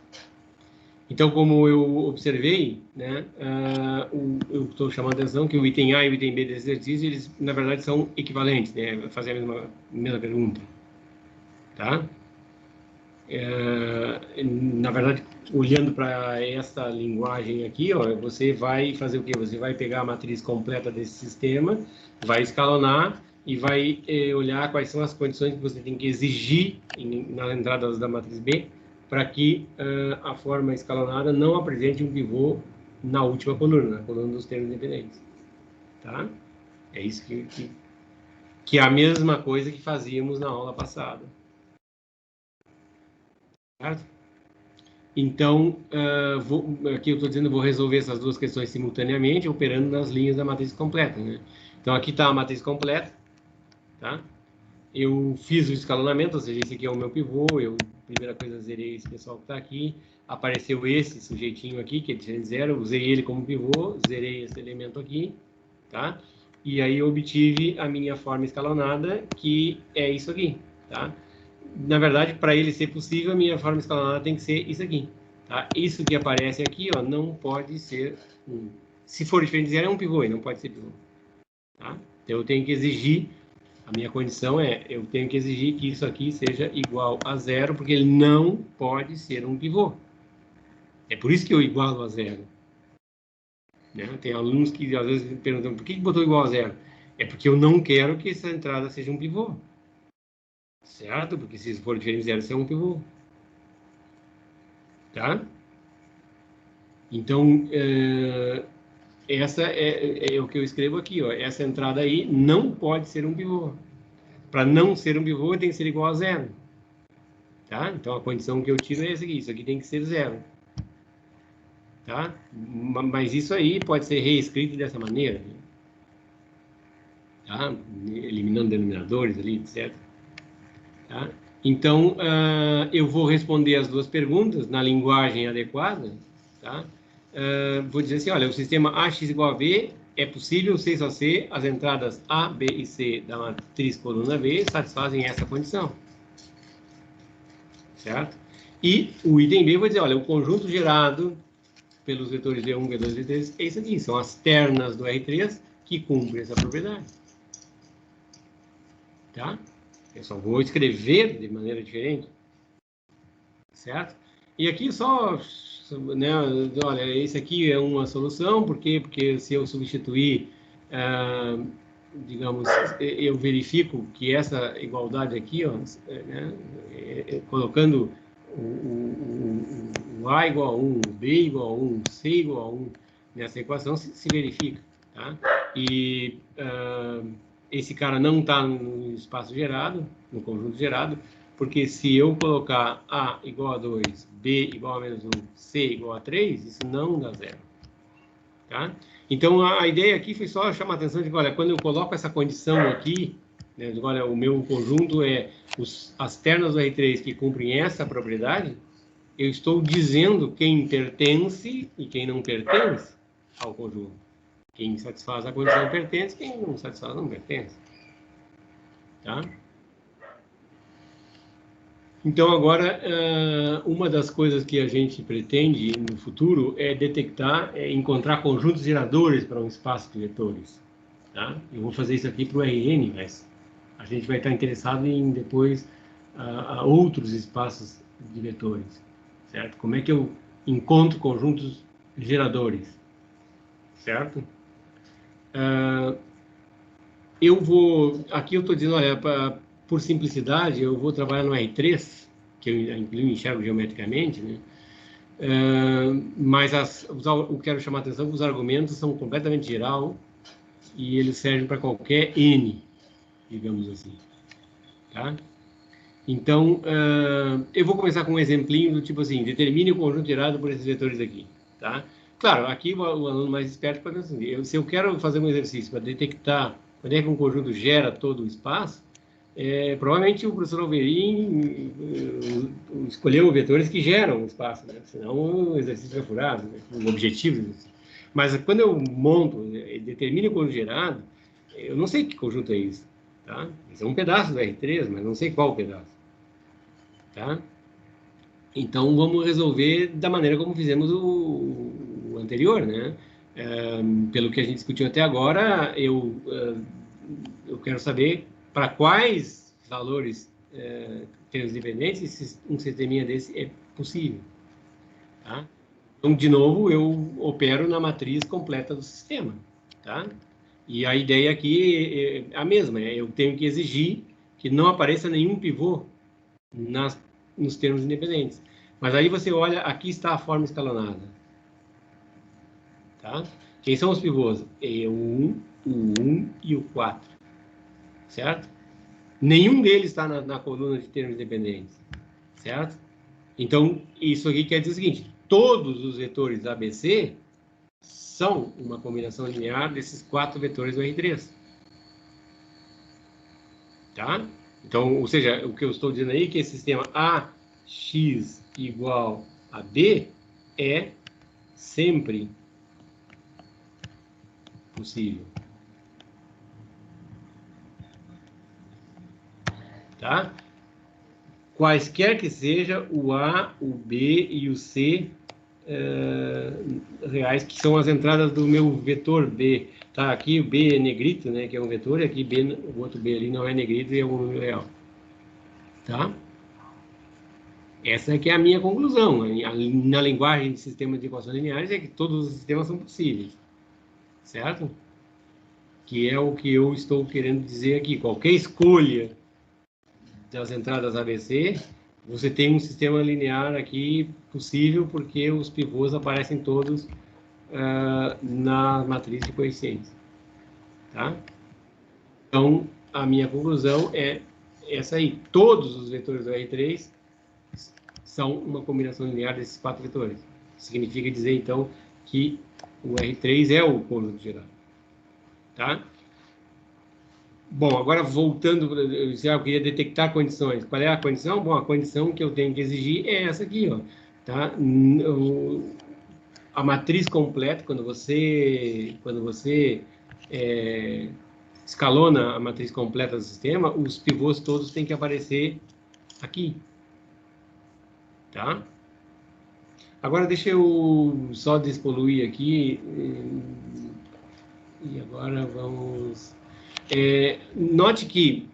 Então, como eu observei, né, eu estou chamando a atenção que o item A e o item B desse exercício, eles, na verdade, são equivalentes, né? Fazem a mesma pergunta, tá? Na verdade, olhando para essa linguagem aqui, ó, você vai fazer o quê? Você vai pegar a matriz completa desse sistema, vai escalonar e vai olhar quais são as condições que você tem que exigir nas entradas da matriz B para que a forma escalonada não apresente um pivô na última coluna, na coluna dos termos independentes. Tá? É isso que é a mesma coisa que fazíamos na aula passada. Certo? Então, aqui eu estou dizendo, vou resolver essas duas questões simultaneamente, operando nas linhas da matriz completa, né? Então, aqui está a matriz completa, tá? Eu fiz o escalonamento, ou seja, esse aqui é o meu pivô, primeira coisa, zerei esse pessoal que está aqui, apareceu esse sujeitinho aqui, que é diferente de zero, usei ele como pivô, zerei esse elemento aqui, tá? E aí eu obtive a minha forma escalonada, que é isso aqui, tá? Na verdade, para ele ser possível, a minha forma escalonada tem que ser isso aqui. Tá? Isso que aparece aqui, ó, não pode ser se for diferente de zero, é um pivô, e não pode ser pivô. Tá? Então, eu tenho que exigir, a minha condição é, eu tenho que exigir que isso aqui seja igual a zero, porque ele não pode ser um pivô. É por isso que eu igualo a zero. Né? Tem alunos que às vezes perguntam, por que botou igual a zero? É porque eu não quero que essa entrada seja um pivô. Certo? Porque se for diferente de zero, isso é um pivô. Tá? Então, essa é o que eu escrevo aqui, ó. Essa entrada aí não pode ser um pivô. Para não ser um pivô, tem que ser igual a zero. Tá? Então, a condição que eu tiro é essa aqui. Isso aqui tem que ser zero. Tá? Mas isso aí pode ser reescrito dessa maneira. Tá? Eliminando denominadores ali, etc. Tá? Então, eu vou responder as duas perguntas na linguagem adequada. Tá? Vou dizer assim, olha, o sistema AX igual a V é possível C só C, as entradas A, B e C da matriz coluna V satisfazem essa condição. Certo? E o item B, vou dizer, olha, o conjunto gerado pelos vetores V1, V2 e V3 é isso aqui, são as ternas do R3 que cumprem essa propriedade. Tá? Eu só vou escrever de maneira diferente. Certo? E aqui só, né, olha, esse aqui é uma solução, por quê? Porque se eu substituir, digamos, eu verifico que essa igualdade aqui, ó, né, colocando o A igual a 1, o B igual a 1, o C igual a 1, nessa equação se verifica, tá? E esse cara não está no espaço gerado, no conjunto gerado, porque se eu colocar A igual a 2, B igual a menos 1, C igual a 3, isso não dá zero. Tá? Então, a ideia aqui foi só chamar a atenção de que, olha, quando eu coloco essa condição aqui, né, olha, o meu conjunto é as ternas do R3 que cumprem essa propriedade, eu estou dizendo quem pertence e quem não pertence ao conjunto. Quem satisfaz a condição pertence, quem não satisfaz não pertence. Tá? Então, agora, uma das coisas que a gente pretende no futuro é detectar, encontrar conjuntos geradores para um espaço de vetores. Tá? Eu vou fazer isso aqui para o RN, mas a gente vai estar interessado em depois outros espaços de vetores. Certo? Como é que eu encontro conjuntos geradores? Certo? Aqui eu estou dizendo, olha, por simplicidade, eu vou trabalhar no R3, que eu enxergo geometricamente, né? Mas eu quero chamar a atenção que os argumentos são completamente geral e eles servem para qualquer N, digamos assim. Tá? Então, eu vou começar com um exemplinho do tipo assim, determine o conjunto gerado por esses vetores aqui. Tá? Claro, aqui o aluno mais esperto pode assim, se eu quero fazer um exercício para detectar quando é que um conjunto gera todo o espaço, provavelmente o professor Alverim escolheu vetores que geram o espaço, né? Senão o exercício é furado, né? O objetivo. Mas quando eu monto, determino o conjunto gerado, eu não sei que conjunto é isso. Tá? Isso é um pedaço do R3, mas não sei qual pedaço. Tá? Então, vamos resolver da maneira como fizemos o anterior, né? Pelo que a gente discutiu até agora, eu quero saber para quais valores termos dependentes um sisteminha desse é possível, tá? Então, de novo, eu opero na matriz completa do sistema, tá? E a ideia aqui é a mesma, eu tenho que exigir que não apareça nenhum pivô nos termos independentes. Mas aí você olha, aqui está a forma escalonada, tá? Quem são os pivôs? É o 1, o 1 e o 4, certo? Nenhum deles está na coluna de termos independentes, certo? Então, isso aqui quer dizer o seguinte, todos os vetores ABC são uma combinação linear desses 4 vetores do R3, tá? Então, ou seja, o que eu estou dizendo aí é que esse sistema AX igual a B é sempre possível, tá? Quaisquer que seja o A, o B e o C reais, que são as entradas do meu vetor B. Tá? Aqui o B é negrito, né, que é um vetor, e aqui B, o outro B ali não é negrito e é um número real. Tá? Essa é que é a minha conclusão. Na linguagem de sistemas de equações lineares é que todos os sistemas são possíveis. Certo? Que é o que eu estou querendo dizer aqui. Qualquer escolha das entradas ABC, você tem um sistema linear aqui possível, porque os pivôs aparecem todos na matriz de coeficientes. Tá? Então, a minha conclusão é essa aí. Todos os vetores do R3 são uma combinação linear desses 4 vetores. Significa dizer, então, que o R3 é o conjunto geral. Tá? Bom, agora voltando, eu queria detectar condições. Qual é a condição? Bom, a condição que eu tenho que exigir é essa aqui, ó, tá? A matriz completa, quando você escalona a matriz completa do sistema, os pivôs todos têm que aparecer aqui, tá? Agora deixa eu só despoluir aqui e agora vamos. Note que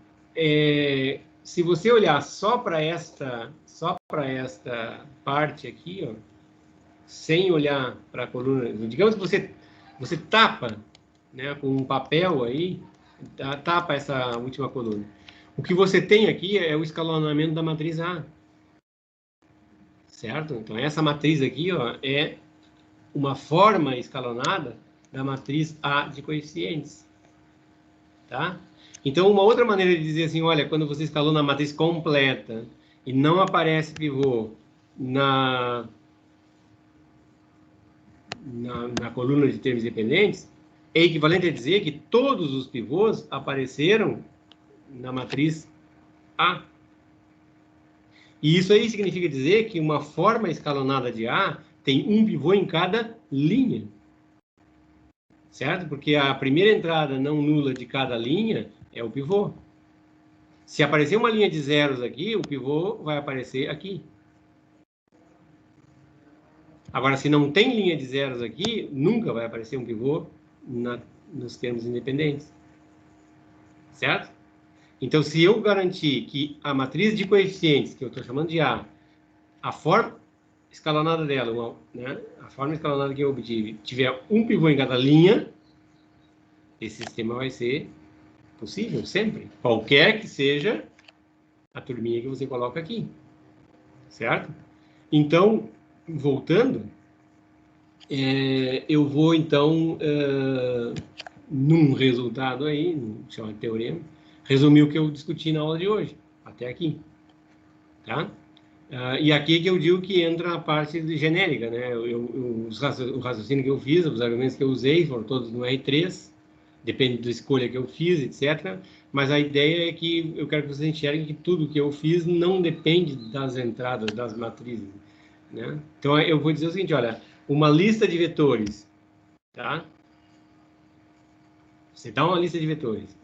se você olhar só para esta parte aqui, ó, sem olhar para a coluna, digamos que você tapa, né, com um papel aí, tapa essa última coluna. O que você tem aqui é o escalonamento da matriz A, certo? Então essa matriz aqui, ó, é uma forma escalonada da matriz A de coeficientes, tá? Então, uma outra maneira de dizer assim, olha, quando você escalona a matriz completa e não aparece pivô na coluna de termos dependentes, é equivalente a dizer que todos os pivôs apareceram na matriz A. E isso aí significa dizer que uma forma escalonada de A tem um pivô em cada linha. Certo? Porque a primeira entrada não nula de cada linha é o pivô. Se aparecer uma linha de zeros aqui, o pivô vai aparecer aqui. Agora, se não tem linha de zeros aqui, nunca vai aparecer um pivô nos termos independentes. Certo? Então, se eu garantir que a matriz de coeficientes, que eu estou chamando de A, a forma escalonada dela, né, a forma escalonada que eu obtive, tiver um pivô em cada linha, esse sistema vai ser possível, sempre. Qualquer que seja a turminha que você coloca aqui. Certo? Então, voltando, eu vou, então, num resultado aí, chama de teorema, resumir o que eu discuti na aula de hoje, até aqui. Tá? E aqui que eu digo que entra a parte genérica, né? O raciocínio que eu fiz, os argumentos que eu usei, foram todos no R3, depende da escolha que eu fiz, etc. Mas a ideia é que eu quero que vocês enxerguem que tudo que eu fiz não depende das entradas, das matrizes, né? Então, eu vou dizer o seguinte, olha, uma lista de vetores, tá? Você dá uma lista de vetores,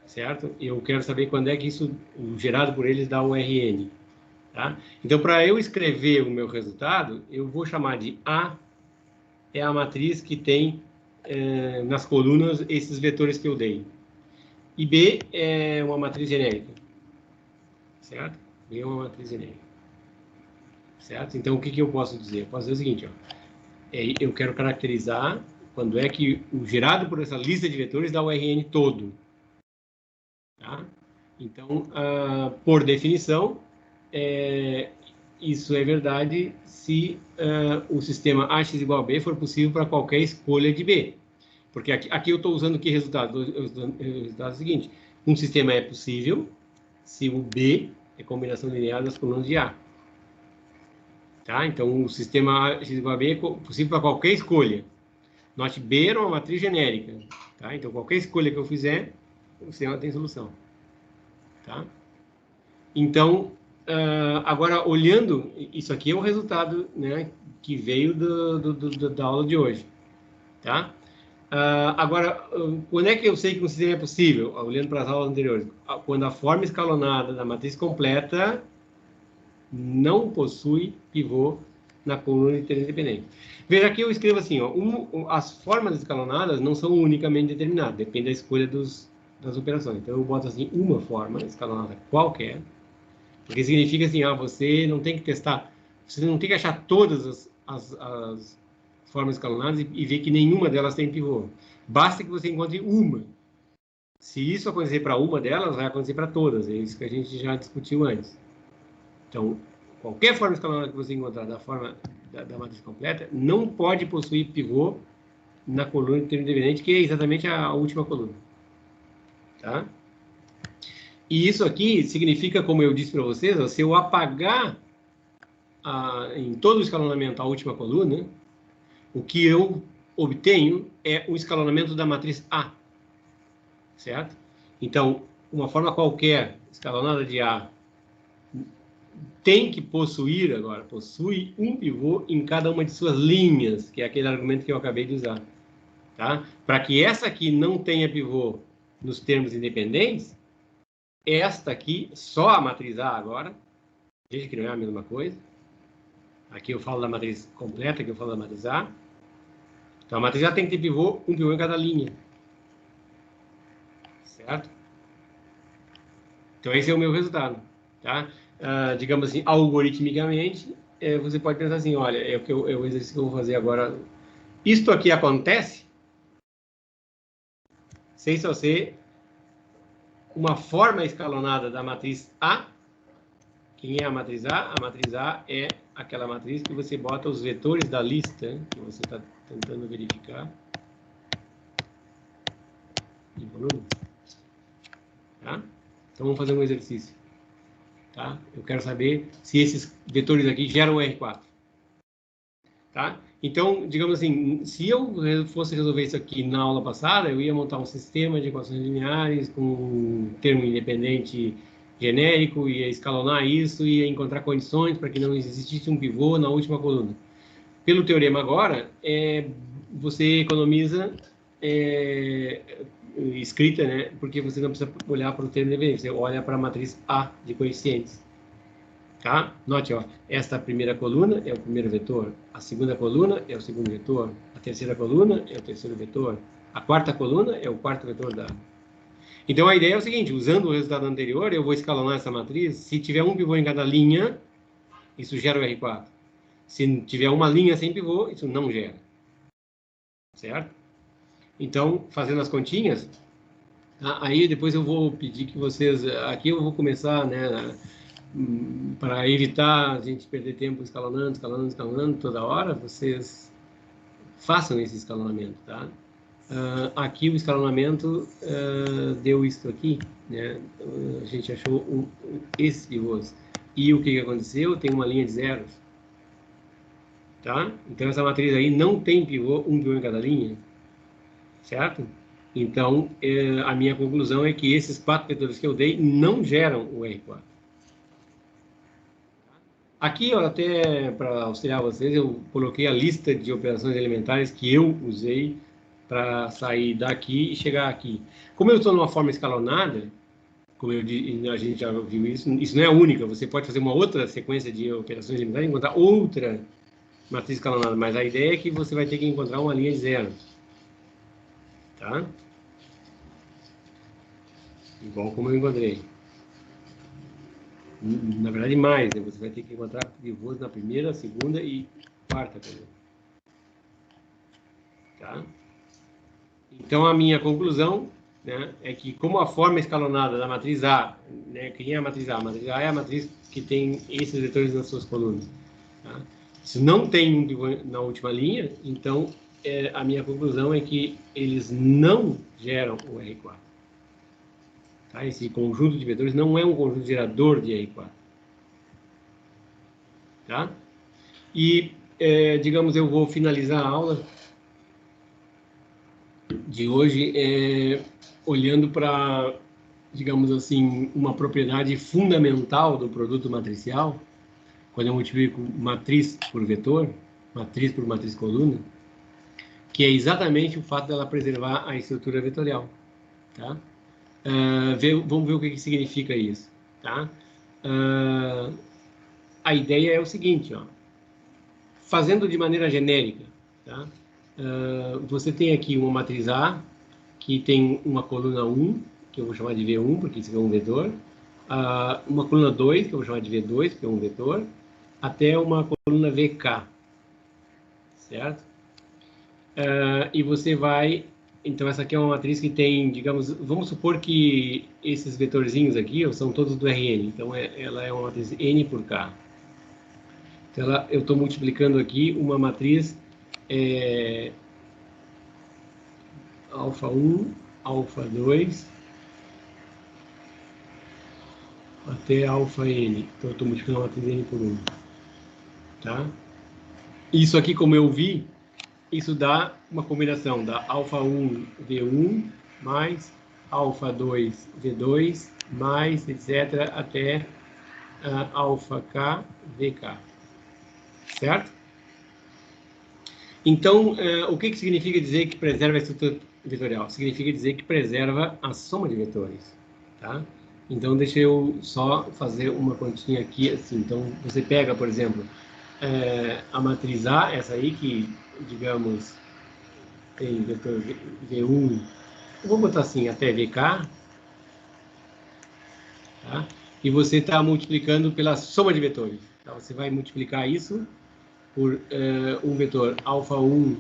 certo? Eu quero saber quando é que isso, gerado por eles, dá o Rn. Tá? Então, para eu escrever o meu resultado, eu vou chamar de A, é a matriz que tem nas colunas esses vetores que eu dei. E B é uma matriz genérica, certo? B é uma matriz genérica, certo? Então, o que eu posso dizer? Eu posso dizer o seguinte, ó, eu quero caracterizar quando é que o gerado por essa lista de vetores dá o RN todo, tá? Então, por definição, isso é verdade se o sistema AX igual a B for possível para qualquer escolha de B. Porque aqui eu estou usando que resultado? O resultado é o seguinte: um sistema é possível se o B é combinação linear das colunas de A. Tá? Então, o sistema AX igual a B é possível para qualquer escolha. Note, B era uma matriz genérica. Tá? Então, qualquer escolha que eu fizer, o sistema tem solução. Tá? Então, agora, olhando, isso aqui é o resultado, né, que veio da aula de hoje. Tá? Agora, quando é que eu sei que um sistema é possível? Olhando para as aulas anteriores. Quando a forma escalonada da matriz completa não possui pivô na coluna inteira independente. Veja aqui eu escrevo assim, ó, as formas escalonadas não são unicamente determinadas, depende da escolha das operações. Então eu boto assim, uma forma escalonada qualquer, porque significa assim, você não tem que testar, você não tem que achar todas as formas escalonadas e ver que nenhuma delas tem pivô. Basta que você encontre uma. Se isso acontecer para uma delas, vai acontecer para todas. É isso que a gente já discutiu antes. Então, qualquer forma escalonada que você encontrar da forma da matriz completa não pode possuir pivô na coluna inteira independente, que é exatamente a última coluna. Tá? E isso aqui significa, como eu disse para vocês, se eu apagar em todo o escalonamento a última coluna, o que eu obtenho é o escalonamento da matriz A. Certo? Então, uma forma qualquer escalonada de A tem que possuir, agora, possui um pivô em cada uma de suas linhas, que é aquele argumento que eu acabei de usar. Tá? Para que essa aqui não tenha pivô nos termos independentes, esta aqui, só a matriz A agora, veja que não é a mesma coisa. Aqui eu falo da matriz completa, aqui eu falo da matriz A. Então, a matriz A tem que ter pivô, um pivô em cada linha. Certo? Então, esse é o meu resultado. Tá? Digamos assim, algoritmicamente, você pode pensar assim, olha, é o exercício que eu vou fazer agora. Isto aqui acontece sem só ser uma forma escalonada da matriz A. Quem é a matriz A? A matriz A é aquela matriz que você bota os vetores da lista, que você está tentando verificar. De volume. Tá? Então, vamos fazer um exercício. Tá? Eu quero saber se esses vetores aqui geram R4. Tá? Então, digamos assim, se eu fosse resolver isso aqui na aula passada, eu ia montar um sistema de equações lineares com um termo independente genérico, ia escalonar isso, ia encontrar condições para que não existisse um pivô na última coluna. Pelo teorema agora, você economiza escrita, né? Porque você não precisa olhar para o termo independente, você olha para a matriz A de coeficientes. Tá? Note, ó, esta primeira coluna é o primeiro vetor, a segunda coluna é o segundo vetor, a terceira coluna é o terceiro vetor, a quarta coluna é o quarto vetor da. Então, a ideia é o seguinte, usando o resultado anterior, eu vou escalonar essa matriz, se tiver um pivô em cada linha, isso gera o R4. Se tiver uma linha sem pivô, isso não gera. Certo? Então, fazendo as continhas, aí depois eu vou pedir que vocês, aqui eu vou começar, né, para evitar a gente perder tempo escalonando toda hora, vocês façam esse escalonamento, tá? Aqui o escalonamento deu isso aqui, né? A gente achou esses pivôs. E o que aconteceu? Tem uma linha de zeros, tá? Então essa matriz aí não tem pivô, um pivô em cada linha, certo? Então a minha conclusão é que esses 4 vetores que eu dei não geram o R4. Aqui, ó, até para auxiliar vocês, eu coloquei a lista de operações elementares que eu usei para sair daqui e chegar aqui. Como eu estou numa forma escalonada, como a gente já viu isso não é a única, você pode fazer uma outra sequência de operações limitadas e encontrar outra matriz escalonada, mas a ideia é que você vai ter que encontrar uma linha de zero, tá? Igual como eu encontrei. Na verdade, mais, né? Você vai ter que encontrar pivôs na primeira, segunda e quarta coluna. Tá? Então, a minha conclusão, né, é que como a forma escalonada da matriz A, né, quem é a matriz A? A matriz A é a matriz que tem esses vetores nas suas colunas. Tá? Se não tem um pivô na última linha, então a minha conclusão é que eles não geram o R4. Tá? Esse conjunto de vetores não é um conjunto gerador de R4. Tá? E, digamos, eu vou finalizar a aula de hoje olhando para, digamos assim, uma propriedade fundamental do produto matricial, quando eu multiplico matriz por vetor, matriz por matriz coluna, que é exatamente o fato dela preservar a estrutura vetorial. Tá? Vamos ver o que significa isso. Tá? A ideia é o seguinte, ó, fazendo de maneira genérica, tá? Você tem aqui uma matriz A, que tem uma coluna 1, que eu vou chamar de V1, porque isso é um vetor, uma coluna 2, que eu vou chamar de V2, que é um vetor, até uma coluna VK, certo? E você vai... Então, essa aqui é uma matriz que tem, digamos, vamos supor que esses vetorzinhos aqui são todos do Rn, então ela é uma matriz N por K. Então, eu estou multiplicando aqui uma matriz alfa 1, alfa 2, até alfa N. Então, eu estou multiplicando a matriz N por 1. Tá? Isso aqui, como eu vi, isso dá uma combinação da alfa 1 V1 mais alfa 2 V2 mais etc. até alfa K VK. Certo? Então, o que significa dizer que preserva a estrutura vetorial? Significa dizer que preserva a soma de vetores. Tá? Então, deixa eu só fazer uma continha aqui. Assim. Então, você pega, por exemplo, a matriz A, essa aí que, digamos, tem vetor V1, eu vou botar assim, até VK, tá? E você está multiplicando pela soma de vetores. Tá? Você vai multiplicar isso por um vetor alfa 1,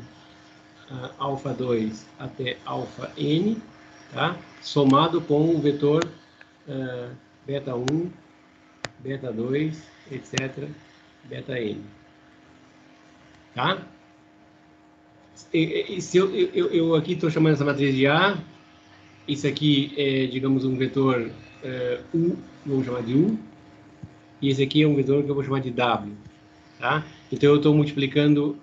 alfa 2 até alfa N, tá? Somado com o vetor beta 1, beta 2, etc., beta N. Tá? Se eu aqui estou chamando essa matriz de A, isso aqui é, digamos, um vetor U, vamos chamar de U, e esse aqui é um vetor que eu vou chamar de W. Tá? Então, eu estou multiplicando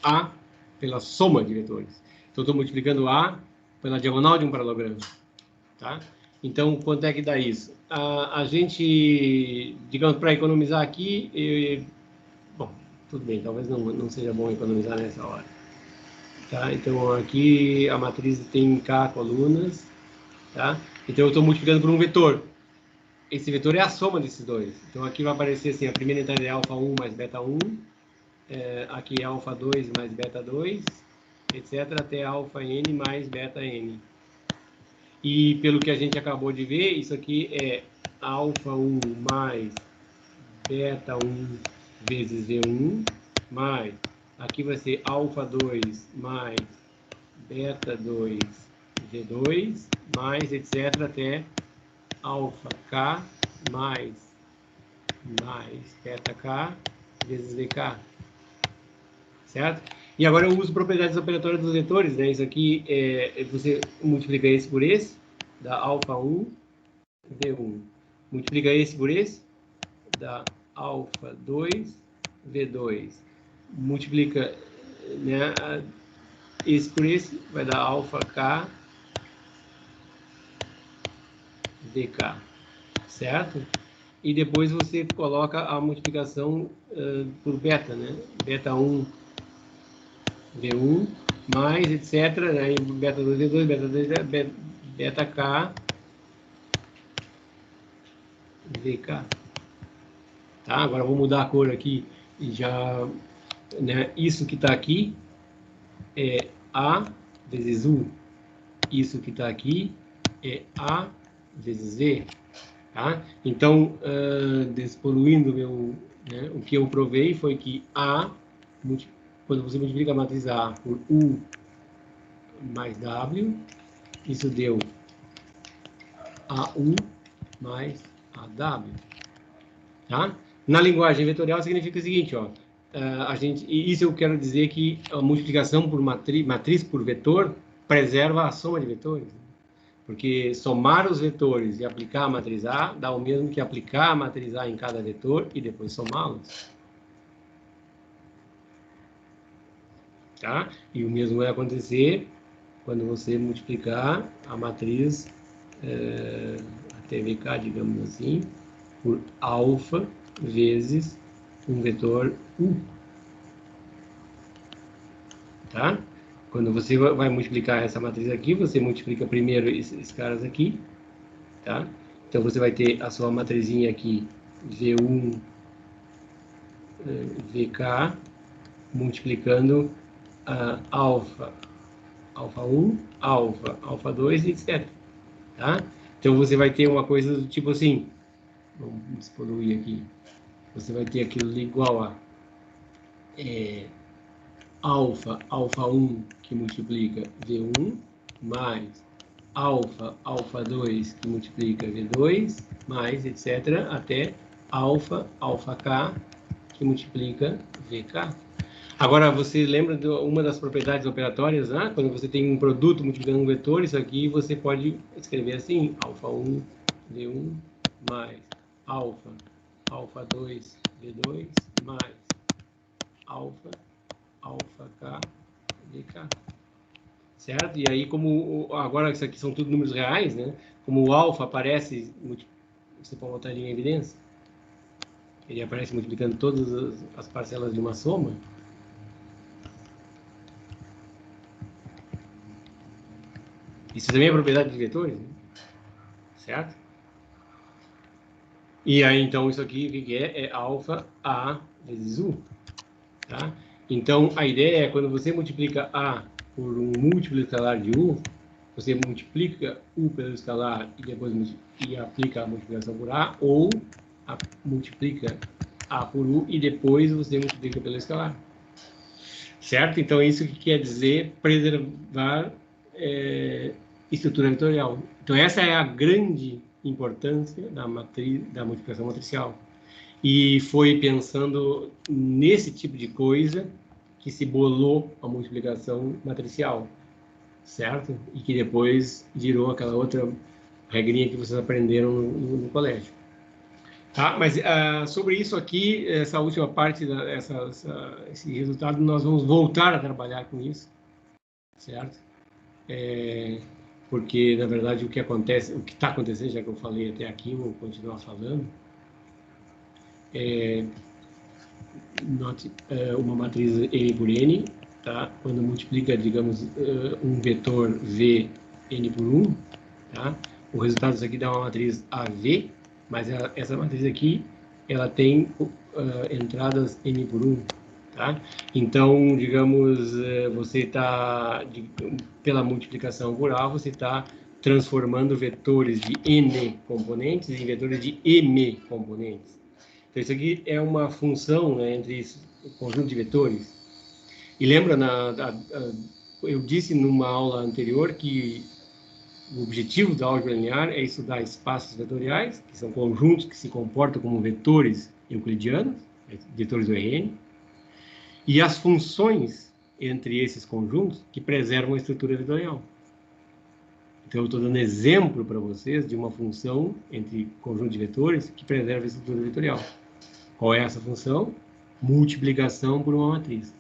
A pela soma de vetores. Então, eu estou multiplicando A pela diagonal de um paralelogramo. Tá? Então, quanto é que dá isso? A gente, digamos, para economizar aqui, bom, tudo bem, talvez não seja bom economizar nessa hora. Tá? Então, aqui a matriz tem K colunas. Tá? Então, eu estou multiplicando por um vetor. Esse vetor é a soma desses dois. Então, aqui vai aparecer assim, a primeira entrada é alfa 1 mais beta 1. Aqui é alfa 2 mais beta 2, etc. Até alfa N mais beta N. E pelo que a gente acabou de ver, isso aqui é alfa 1 mais beta 1 vezes V1, mais, aqui vai ser alfa 2 mais beta 2 V2, mais, etc. até alfa K mais beta K vezes VK. Certo? E agora eu uso propriedades operatórias dos vetores, né? Isso aqui, você multiplica esse por esse, dá alfa 1, V1. Multiplica esse por esse, dá alfa 2, V2. Multiplica, né, esse por esse, vai dar alfa K, VK. Certo? E depois você coloca a multiplicação por beta, né? Beta 1, V1, mais, etc. Aí beta 2, V2, beta 2, beta-k, vk. Tá? Agora vou mudar a cor aqui e já, né, isso que está aqui é A vezes U. Isso que está aqui é A vezes V. Tá? Então, despoluindo né, o que eu provei foi que A, quando você multiplica a matriz A por U mais W, isso deu AU mais AW. Tá? Na linguagem vetorial significa o seguinte, ó, isso eu quero dizer que a multiplicação por matriz por vetor preserva a soma de vetores. Porque somar os vetores e aplicar a matriz A dá o mesmo que aplicar a matriz A em cada vetor e depois somá-los. Tá? E o mesmo vai acontecer quando você multiplicar a matriz a TVK, digamos assim, por alfa vezes um vetor U. Tá? Quando você vai multiplicar essa matriz aqui, você multiplica primeiro esses caras aqui, tá? Então, você vai ter a sua matrizinha aqui, V1, VK, multiplicando alfa, alfa 1, alfa 2, etc. Tá? Então, você vai ter uma coisa do tipo assim, vamos despoluir aqui, você vai ter aquilo igual a alfa 1, que multiplica V1, mais alfa 2, que multiplica V2, mais, etc., até alfa K, que multiplica VK. Agora, você lembra de uma das propriedades operatórias, né? Quando você tem um produto multiplicando um vetor, isso aqui você pode escrever assim, alfa 1, V1, mais alfa 2, V2, mais alfa K, VK. Certo? E aí, como agora isso aqui são tudo números reais, né? Como o alfa aparece, você pode botar ele em evidência, ele aparece multiplicando todas as parcelas de uma soma. Isso também é propriedade de vetores, né? Certo? E aí, então, isso aqui, o que é? É alfa A vezes U. Tá? Então, a ideia é, quando você multiplica A por um múltiplo escalar de U, você multiplica U pelo escalar e depois aplica a multiplicação por A, ou multiplica A por U e depois você multiplica pelo escalar. Certo? Então, isso que quer dizer preservar estrutura vetorial. Então, essa é a grande importância da multiplicação matricial. E foi pensando nesse tipo de coisa que se bolou a multiplicação matricial, certo? E que depois virou aquela outra regrinha que vocês aprenderam no colégio. Tá? Mas sobre isso aqui, essa última parte, esse resultado, nós vamos voltar a trabalhar com isso, certo? Porque, na verdade, o que está acontecendo, já que eu falei até aqui, vou continuar falando, uma matriz n por n, tá? Quando multiplica, digamos, um vetor v n por 1, tá? O resultado disso aqui dá uma matriz AV, mas essa matriz aqui, ela tem entradas n por 1, tá? Então, digamos, você está, pela multiplicação por A, você está transformando vetores de n componentes em vetores de m componentes. Então, isso aqui é uma função, né, entre o conjunto de vetores. E lembra, eu disse numa aula anterior que o objetivo da álgebra linear é estudar espaços vetoriais, que são conjuntos que se comportam como vetores euclidianos, vetores do Rn, e as funções entre esses conjuntos que preservam a estrutura vetorial. Então, eu estou dando exemplo para vocês de uma função entre conjunto de vetores que preserva a estrutura vetorial. Qual é essa função? Multiplicação por uma matriz.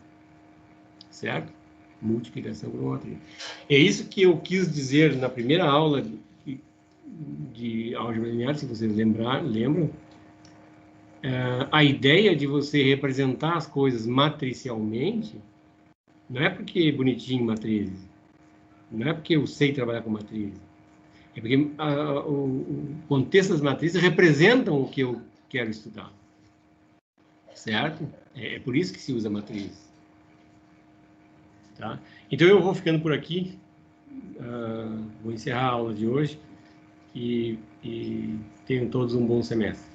Certo? Multiplicação por uma matriz. É isso que eu quis dizer na primeira aula de álgebra linear, se vocês lembram. A ideia de você representar as coisas matricialmente não é porque é bonitinho matrizes. Não é porque eu sei trabalhar com matrizes. É porque o contexto das matrizes representam o que eu quero estudar. Certo? É por isso que se usa matriz. Tá? Então eu vou ficando por aqui. Vou encerrar a aula de hoje. E tenham todos um bom semestre.